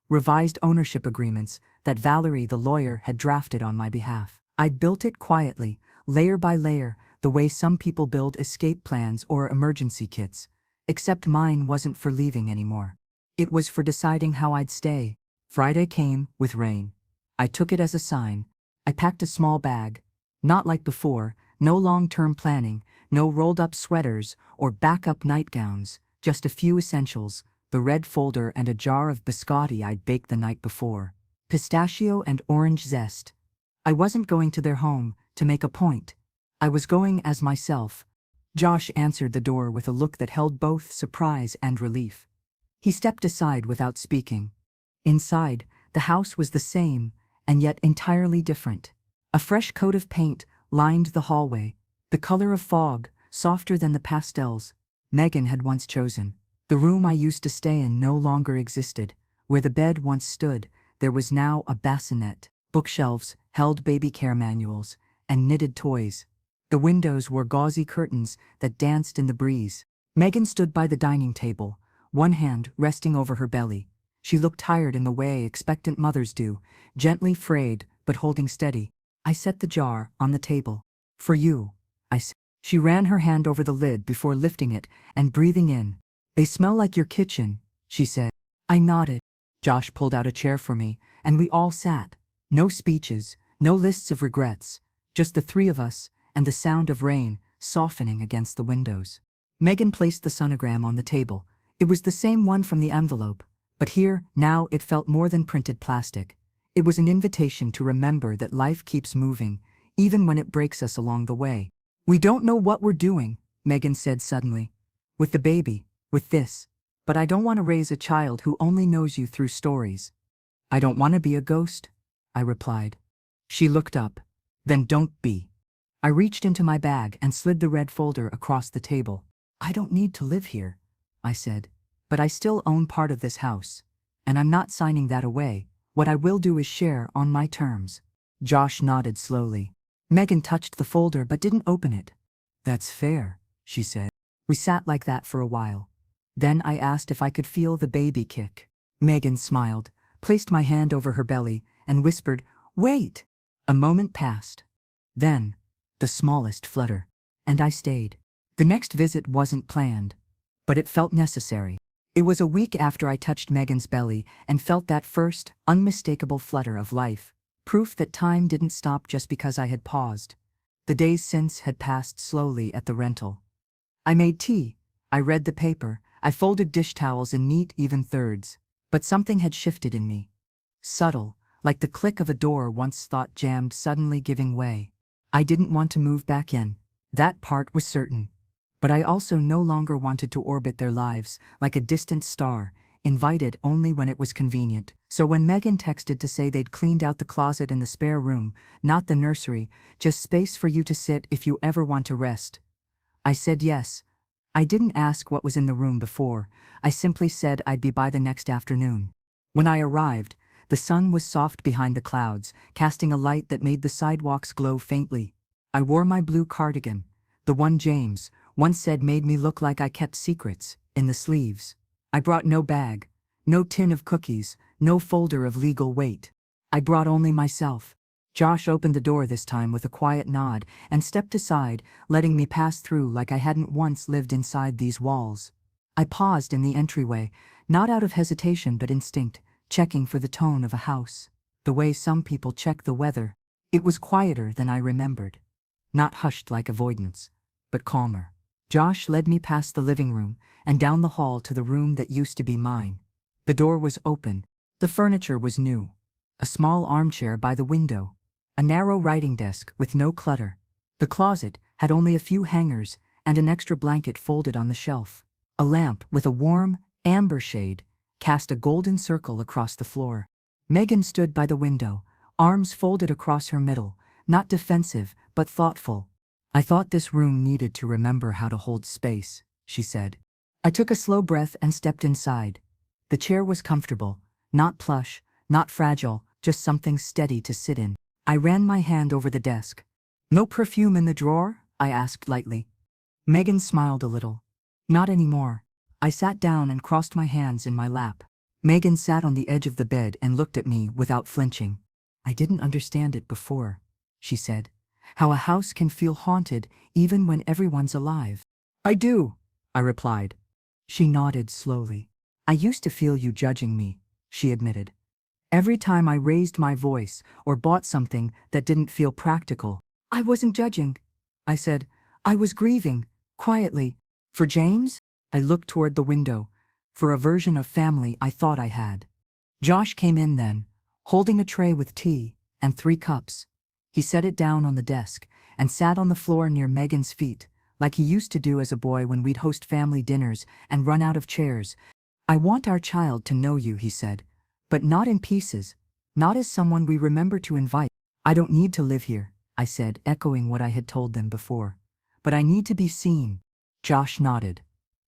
revised ownership agreements that Valerie the lawyer had drafted on my behalf. I'd built it quietly, layer by layer, the way some people build escape plans or emergency kits, except mine wasn't for leaving anymore. It was for deciding how I'd stay. Friday came, with rain. I took it as a sign. I packed a small bag. Not like before, no long-term planning, no rolled-up sweaters or backup nightgowns, just a few essentials, the red folder and a jar of biscotti I'd baked the night before. Pistachio and orange zest. I wasn't going to their home to make a point. I was going as myself. Josh answered the door with a look that held both surprise and relief. He stepped aside without speaking. Inside, the house was the same, and yet entirely different. A fresh coat of paint lined the hallway, the color of fog, softer than the pastels Megan had once chosen. The room I used to stay in no longer existed. Where the bed once stood, there was now a bassinet. Bookshelves held baby care manuals and knitted toys. The windows wore gauzy curtains that danced in the breeze. Megan stood by the dining table, one hand resting over her belly. She looked tired in the way expectant mothers do, gently frayed but holding steady. I set the jar on the table. For you, I said. She ran her hand over the lid before lifting it and breathing in. They smell like your kitchen, she said. I nodded. Josh pulled out a chair for me, and we all sat. No speeches, no lists of regrets, just the three of us and the sound of rain softening against the windows. Megan placed the sonogram on the table. It was the same one from the envelope, but here, now, it felt more than printed plastic. It was an invitation to remember that life keeps moving, even when it breaks us along the way. We don't know what we're doing, Megan said suddenly. With the baby, with this. But I don't want to raise a child who only knows you through stories. I don't want to be a ghost, I replied. She looked up. Then don't be. I reached into my bag and slid the red folder across the table. I don't need to live here, I said. But I still own part of this house. And I'm not signing that away. What I will do is share on my terms. Josh nodded slowly. Megan touched the folder but didn't open it. That's fair, she said. We sat like that for a while. Then I asked if I could feel the baby kick. Megan smiled, placed my hand over her belly, and whispered, "Wait." A moment passed. Then, the smallest flutter. And I stayed. The next visit wasn't planned, but it felt necessary. It was a week after I touched Megan's belly and felt that first, unmistakable flutter of life. Proof that time didn't stop just because I had paused. The days since had passed slowly at the rental. I made tea. I read the paper. I folded dish towels in neat, even thirds. But something had shifted in me. Subtle, like the click of a door once thought jammed suddenly giving way. I didn't want to move back in. That part was certain. But I also no longer wanted to orbit their lives like a distant star, invited only when it was convenient. So when Megan texted to say they'd cleaned out the closet in the spare room, not the nursery, just space for you to sit if you ever want to rest, I said yes. I didn't ask what was in the room before. I simply said I'd be by the next afternoon. When I arrived, the sun was soft behind the clouds, casting a light that made the sidewalks glow faintly. I wore my blue cardigan, the one James once said made me look like I kept secrets, in the sleeves. I brought no bag, no tin of cookies, no folder of legal weight. I brought only myself. Josh opened the door this time with a quiet nod and stepped aside, letting me pass through like I hadn't once lived inside these walls. I paused in the entryway, not out of hesitation but instinct, checking for the tone of a house, the way some people check the weather. It was quieter than I remembered. Not hushed like avoidance, but calmer. Josh led me past the living room and down the hall to the room that used to be mine. The door was open. The furniture was new. A small armchair by the window. A narrow writing desk with no clutter. The closet had only a few hangers and an extra blanket folded on the shelf. A lamp with a warm, amber shade cast a golden circle across the floor. Megan stood by the window, arms folded across her middle, not defensive but thoughtful. I thought this room needed to remember how to hold space, she said. I took a slow breath and stepped inside. The chair was comfortable, not plush, not fragile, just something steady to sit in. I ran my hand over the desk. No perfume in the drawer? I asked lightly. Megan smiled a little. Not anymore. I sat down and crossed my hands in my lap. Megan sat on the edge of the bed and looked at me without flinching. I didn't understand it before, she said. How a house can feel haunted even when everyone's alive. I do, I replied. She nodded slowly. I used to feel you judging me, she admitted. Every time I raised my voice or bought something that didn't feel practical. I wasn't judging, I said. I was grieving, quietly. For James? I looked toward the window. For a version of family I thought I had. Josh came in then, holding a tray with tea and 3 cups. He set it down on the desk and sat on the floor near Megan's feet, like he used to do as a boy when we'd host family dinners and run out of chairs. I want our child to know you, he said, but not in pieces, not as someone we remember to invite. I don't need to live here, I said, echoing what I had told them before. But I need to be seen. Josh nodded.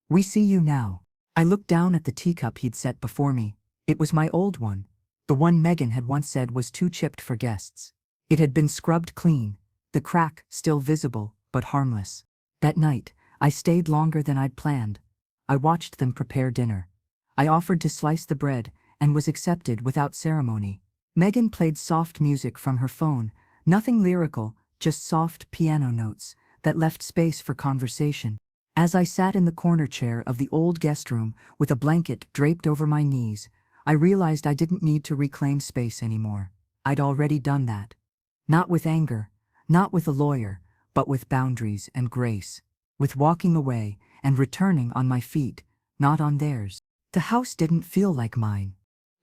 We see you now. I looked down at the teacup he'd set before me. It was my old one, the one Megan had once said was too chipped for guests. It had been scrubbed clean, the crack still visible, but harmless. That night, I stayed longer than I'd planned. I watched them prepare dinner. I offered to slice the bread and was accepted without ceremony. Megan played soft music from her phone, nothing lyrical, just soft piano notes that left space for conversation. As I sat in the corner chair of the old guest room with a blanket draped over my knees, I realized I didn't need to reclaim space anymore. I'd already done that. Not with anger, not with a lawyer, but with boundaries and grace. With walking away and returning on my feet, not on theirs. The house didn't feel like mine.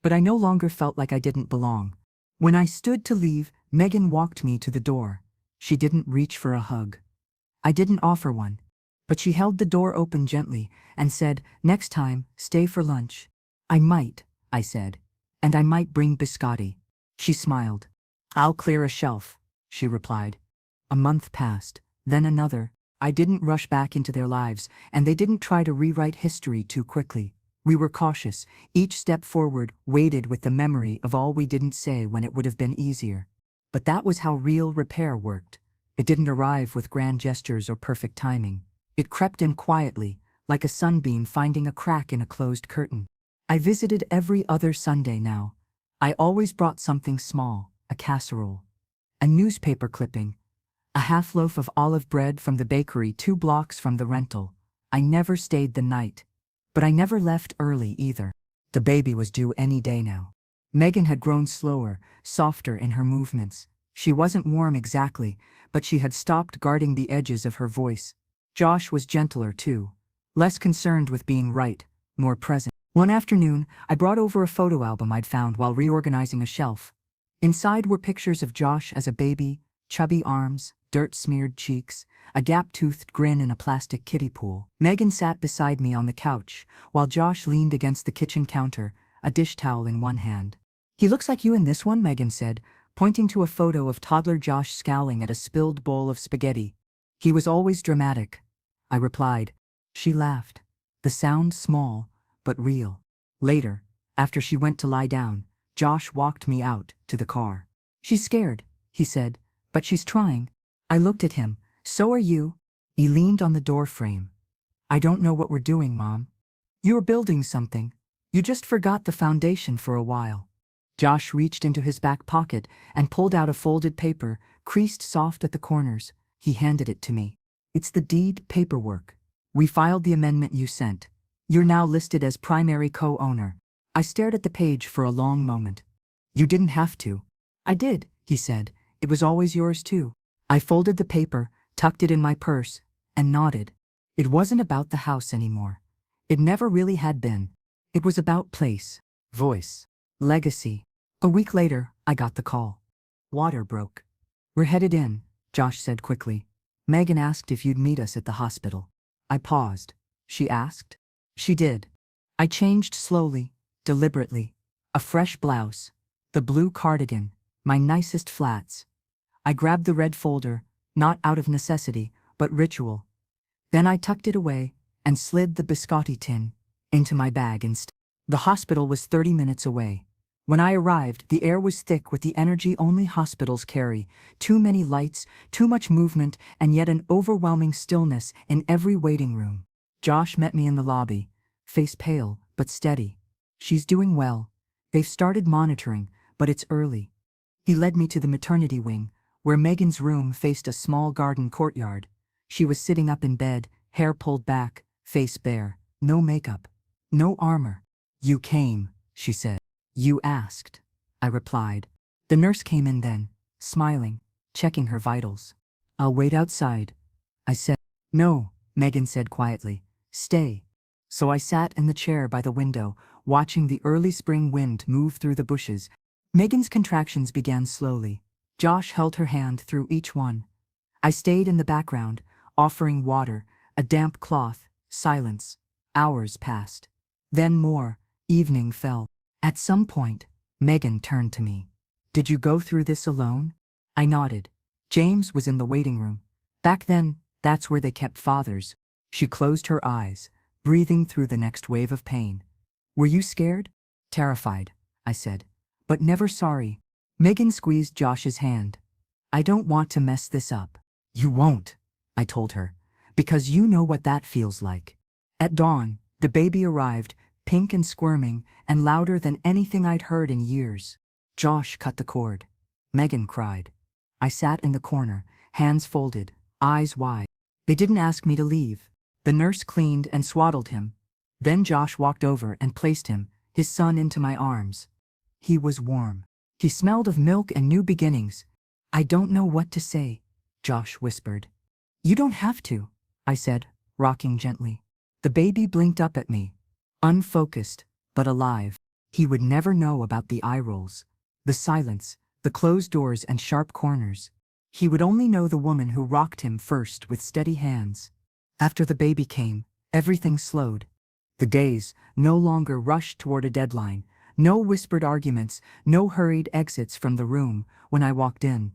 But I no longer felt like I didn't belong. When I stood to leave, Megan walked me to the door. She didn't reach for a hug. I didn't offer one. But she held the door open gently and said, next time, stay for lunch. I might, I said. And I might bring biscotti. She smiled. I'll clear a shelf, she replied. A month passed, then another. I didn't rush back into their lives, and they didn't try to rewrite history too quickly. We were cautious. Each step forward weighted with the memory of all we didn't say when it would have been easier. But that was how real repair worked. It didn't arrive with grand gestures or perfect timing. It crept in quietly, like a sunbeam finding a crack in a closed curtain. I visited every other Sunday now. I always brought something small, a casserole, a newspaper clipping, a half loaf of olive bread from the bakery 2 blocks from the rental. I never stayed the night. But I never left early either. The baby was due any day now. Megan had grown slower, softer in her movements. She wasn't warm exactly, but she had stopped guarding the edges of her voice. Josh was gentler too, less concerned with being right, more present. One afternoon, I brought over a photo album I'd found while reorganizing a shelf. Inside were pictures of Josh as a baby, chubby arms, dirt-smeared cheeks, a gap-toothed grin in a plastic kiddie pool. Megan sat beside me on the couch, while Josh leaned against the kitchen counter, a dish towel in one hand. He looks like you in this one, Megan said, pointing to a photo of toddler Josh scowling at a spilled bowl of spaghetti. He was always dramatic, I replied. She laughed, the sound small, but real. Later, after she went to lie down, Josh walked me out to the car. She's scared, he said, but she's trying. I looked at him. So are you. He leaned on the door frame. I don't know what we're doing, Mom. You're building something. You just forgot the foundation for a while. Josh reached into his back pocket and pulled out a folded paper, creased soft at the corners. He handed it to me. It's the deed paperwork. We filed the amendment you sent. You're now listed as primary co-owner. I stared at the page for a long moment. You didn't have to. I did, he said. It was always yours too. I folded the paper, tucked it in my purse, and nodded. It wasn't about the house anymore. It never really had been. It was about place, voice, legacy. A week later, I got the call. Water broke. We're headed in, Josh said quickly. Megan asked if you'd meet us at the hospital. I paused. She asked? She did. I changed slowly, deliberately. A fresh blouse, the blue cardigan, my nicest flats. I grabbed the red folder, not out of necessity, but ritual. Then I tucked it away and slid the biscotti tin into my bag instead. The hospital was 30 minutes away. When I arrived, the air was thick with the energy only hospitals carry. Too many lights, too much movement, and yet an overwhelming stillness in every waiting room. Josh met me in the lobby, face pale but steady. She's doing well. They've started monitoring, but it's early. He led me to the maternity wing, where Megan's room faced a small garden courtyard. She was sitting up in bed, hair pulled back, face bare, no makeup, no armor. "You came," she said. "You asked," I replied. The nurse came in then, smiling, checking her vitals. "I'll wait outside," I said. "No," Megan said quietly. "Stay." So I sat in the chair by the window, watching the early spring wind move through the bushes. Megan's contractions began slowly. Josh held her hand through each one. I stayed in the background, offering water, a damp cloth, silence. Hours passed. Then more. Evening fell. At some point, Megan turned to me. "Did you go through this alone?" I nodded. James was in the waiting room. Back then, that's where they kept fathers. She closed her eyes, breathing through the next wave of pain. "Were you scared?" "Terrified," I said. "But never sorry." Megan squeezed Josh's hand. "I don't want to mess this up." "You won't," I told her, "because you know what that feels like." At dawn, the baby arrived, pink and squirming, and louder than anything I'd heard in years. Josh cut the cord. Megan cried. I sat in the corner, hands folded, eyes wide. They didn't ask me to leave. The nurse cleaned and swaddled him. Then Josh walked over and placed him, his son, into my arms. He was warm. He smelled of milk and new beginnings. "I don't know what to say," Josh whispered. "You don't have to," I said, rocking gently. The baby blinked up at me, unfocused, but alive. He would never know about the eye rolls, the silence, the closed doors and sharp corners. He would only know the woman who rocked him first with steady hands. After the baby came, everything slowed. The days no longer rushed toward a deadline. No whispered arguments, no hurried exits from the room. When I walked in,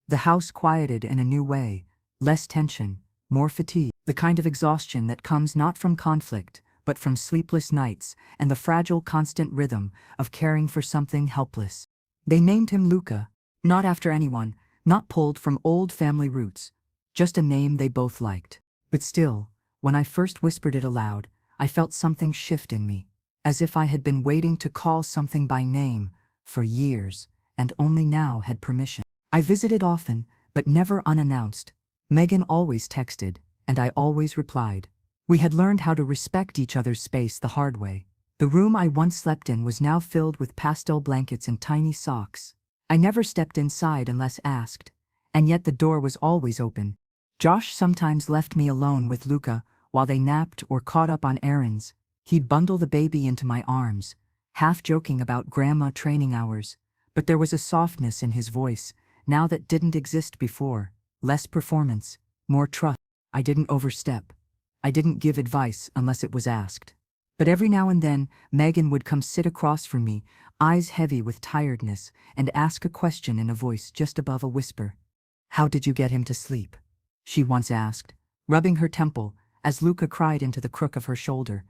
the house quieted in a new way. Less tension, more fatigue. The kind of exhaustion that comes not from conflict, but from sleepless nights and the fragile constant rhythm of caring for something helpless. They named him Luca, not after anyone, not pulled from old family roots, just a name they both liked. But still, when I first whispered it aloud, I felt something shift in me, as if I had been waiting to call something by name for years, and only now had permission. I visited often, but never unannounced. Megan always texted, and I always replied. We had learned how to respect each other's space the hard way. The room I once slept in was now filled with pastel blankets and tiny socks. I never stepped inside unless asked, and yet the door was always open. Josh sometimes left me alone with Luca while they napped or caught up on errands. He'd bundle the baby into my arms, half joking about grandma training hours, but there was a softness in his voice, now that didn't exist before. Less performance, more trust. I didn't overstep. I didn't give advice unless it was asked. But every now and then, Megan would come sit across from me, eyes heavy with tiredness, and ask a question in a voice just above a whisper. "How did you get him to sleep?" she once asked, rubbing her temple as Luca cried into the crook of her shoulder.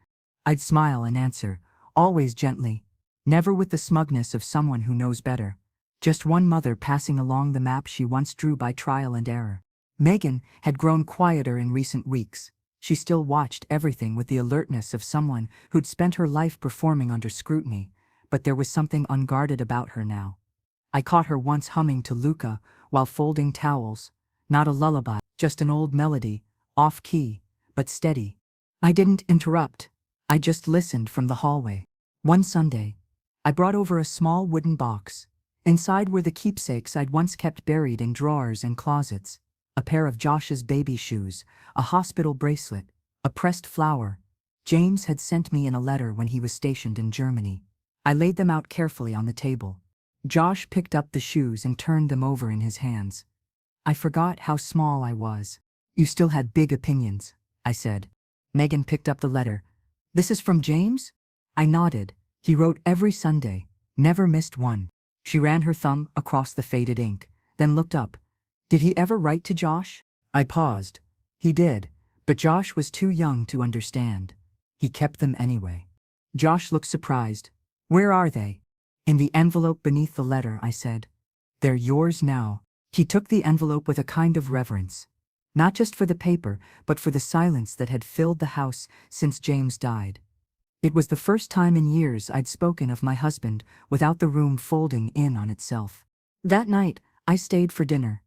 I'd smile and answer, always gently, never with the smugness of someone who knows better. Just one mother passing along the map she once drew by trial and error. Megan had grown quieter in recent weeks. She still watched everything with the alertness of someone who'd spent her life performing under scrutiny, but there was something unguarded about her now. I caught her once humming to Luca while folding towels, not a lullaby, just an old melody, off-key, but steady. I didn't interrupt. I just listened from the hallway. One Sunday, I brought over a small wooden box. Inside were the keepsakes I'd once kept buried in drawers and closets. A pair of Josh's baby shoes, a hospital bracelet, a pressed flower. James had sent me in a letter when he was stationed in Germany. I laid them out carefully on the table. Josh picked up the shoes and turned them over in his hands. I forgot how small I was. "You still had big opinions," I said. Megan picked up the letter. "This is from James?" I nodded. He wrote every Sunday, never missed one. She ran her thumb across the faded ink, then looked up. Did he ever write to Josh? I paused. He did, but Josh was too young to understand. He kept them anyway. Josh looked surprised. Where are they? In the envelope beneath the letter, I said. They're yours now. He took the envelope with a kind of reverence. Not just for the paper, but for the silence that had filled the house since James died. It was the first time in years I'd spoken of my husband without the room folding in on itself. That night, I stayed for dinner.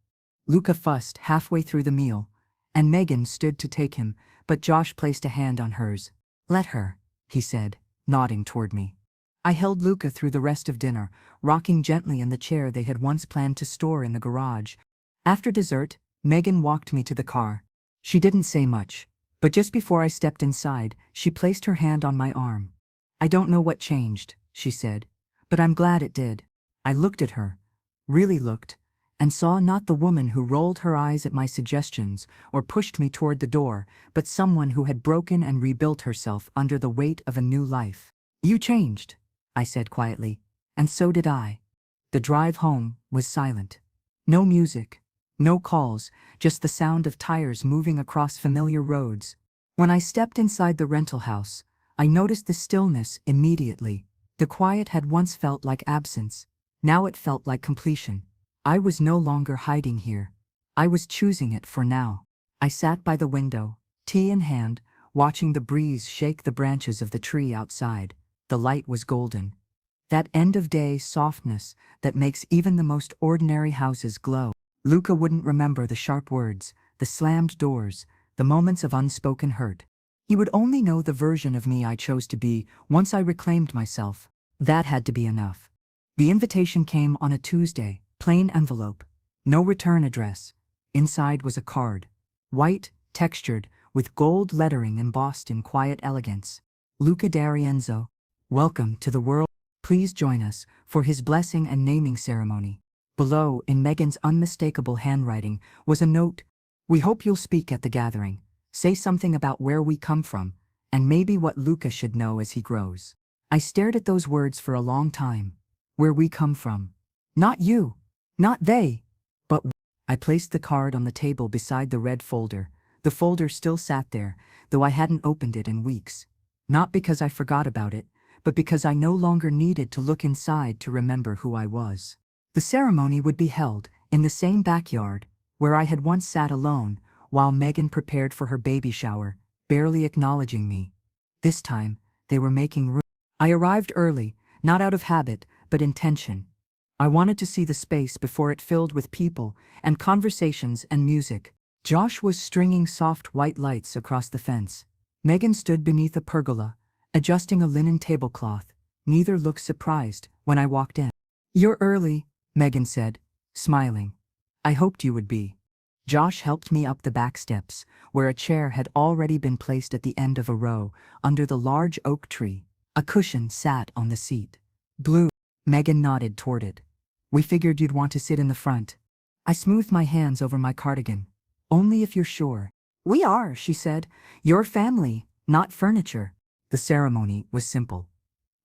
Luca fussed halfway through the meal, and Megan stood to take him, but Josh placed a hand on hers. Let her, he said, nodding toward me. I held Luca through the rest of dinner, rocking gently in the chair they had once planned to store in the garage. After dessert, Megan walked me to the car. She didn't say much, but just before I stepped inside, she placed her hand on my arm. I don't know what changed, she said, but I'm glad it did. I looked at her, really looked, and saw not the woman who rolled her eyes at my suggestions or pushed me toward the door, but someone who had broken and rebuilt herself under the weight of a new life. You changed, I said quietly, and so did I. The drive home was silent. No music, no calls, just the sound of tires moving across familiar roads. When I stepped inside the rental house, I noticed the stillness immediately. The quiet had once felt like absence. Now it felt like completion. I was no longer hiding here. I was choosing it for now. I sat by the window, tea in hand, watching the breeze shake the branches of the tree outside. The light was golden. That end-of-day softness that makes even the most ordinary houses glow. Luca wouldn't remember the sharp words, the slammed doors, the moments of unspoken hurt. He would only know the version of me I chose to be once I reclaimed myself. That had to be enough. The invitation came on a Tuesday. Plain envelope, no return address. Inside was a card, white, textured, with gold lettering embossed in quiet elegance. Luca D'Arienzo, welcome to the world. Please join us for his blessing and naming ceremony. Below, in Megan's unmistakable handwriting, was a note. We hope you'll speak at the gathering. Say something about where we come from, and maybe what Luca should know as he grows. I stared at those words for a long time. Where we come from. Not you. Not they, but I placed the card on the table beside the red folder. The folder still sat there, though I hadn't opened it in weeks. Not because I forgot about it, but because I no longer needed to look inside to remember who I was. The ceremony would be held in the same backyard where I had once sat alone while Megan prepared for her baby shower, barely acknowledging me. This time, they were making room. I arrived early, not out of habit, but intention. I wanted to see the space before it filled with people and conversations and music. Josh was stringing soft white lights across the fence. Megan stood beneath a pergola, adjusting a linen tablecloth. Neither looked surprised when I walked in. You're early, Megan said, smiling. I hoped you would be. Josh helped me up the back steps, where a chair had already been placed at the end of a row, under the large oak tree. A cushion sat on the seat. Blue. Megan nodded toward it. We figured you'd want to sit in the front. I smoothed my hands over my cardigan. Only if you're sure. We are, she said. Your family, not furniture. The ceremony was simple.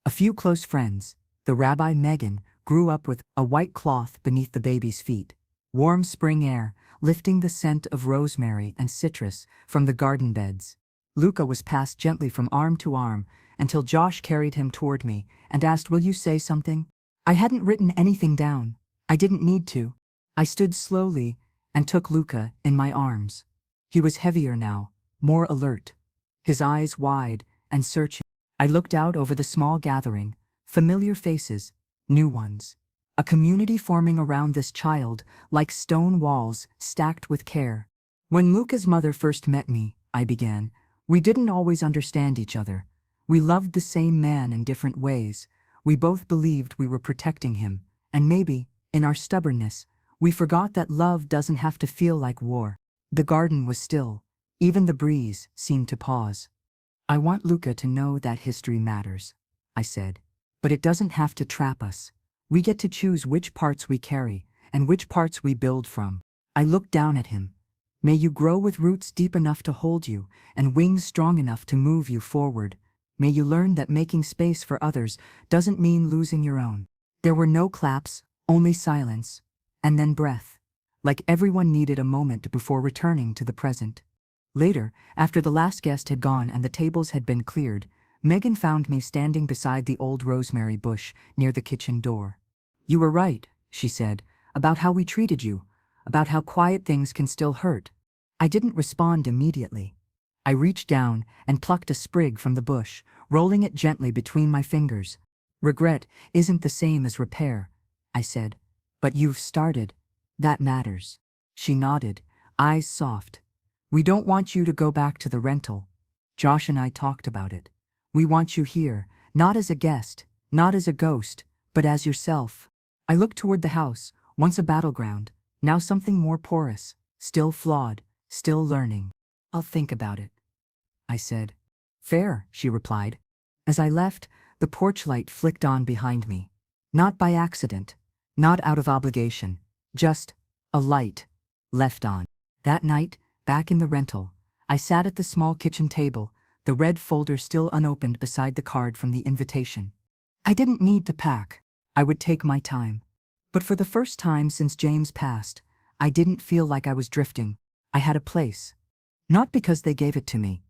A few close friends. The rabbi Megan grew up with a white cloth beneath the baby's feet. Warm spring air, lifting the scent of rosemary and citrus from the garden beds. Luca was passed gently from arm to arm until Josh carried him toward me and asked, will you say something? I hadn't written anything down. I didn't need to. I stood slowly and took Luca in my arms. He was heavier now, more alert, his eyes wide and searching. I looked out over the small gathering, familiar faces, new ones. A community forming around this child, like stone walls stacked with care. When Luca's mother first met me, I began, we didn't always understand each other. We loved the same man in different ways. We both believed we were protecting him, and maybe, in our stubbornness, we forgot that love doesn't have to feel like war. The garden was still. Even the breeze seemed to pause. I want Luca to know that history matters, I said. But it doesn't have to trap us. We get to choose which parts we carry, and which parts we build from. I looked down at him. May you grow with roots deep enough to hold you, and wings strong enough to move you forward. May you learn that making space for others doesn't mean losing your own. There were no claps, only silence, and then breath. like everyone needed a moment before returning to the present. Later, after the last guest had gone and the tables had been cleared, Megan found me standing beside the old rosemary bush near the kitchen door. "You were right," she said, "about how we treated you, about how quiet things can still hurt." I didn't respond immediately. I reached down and plucked a sprig from the bush, rolling it gently between my fingers. "Regret isn't the same as repair," I said. "But you've started. That matters." She nodded, eyes soft. "We don't want you to go back to the rental. Josh and I talked about it. We want you here, not as a guest, not as a ghost, but as yourself." I looked toward the house, once a battleground, now something more porous, still flawed, still learning. "I'll think about it," I said. "Fair," she replied. As I left, the porch light flicked on behind me. Not by accident, not out of obligation, just a light left on. That night, back in the rental, I sat at the small kitchen table, the red folder still unopened beside the card from the invitation. I didn't need to pack. I would take my time. But for the first time since James passed, I didn't feel like I was drifting. I had a place. Not because they gave it to me,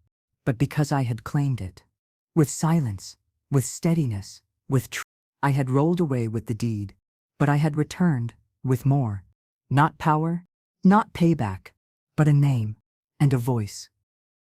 but because I had claimed it. With silence, with steadiness, with truth. I had rolled away with the deed, but I had returned with more. Not power, not payback, but a name and a voice.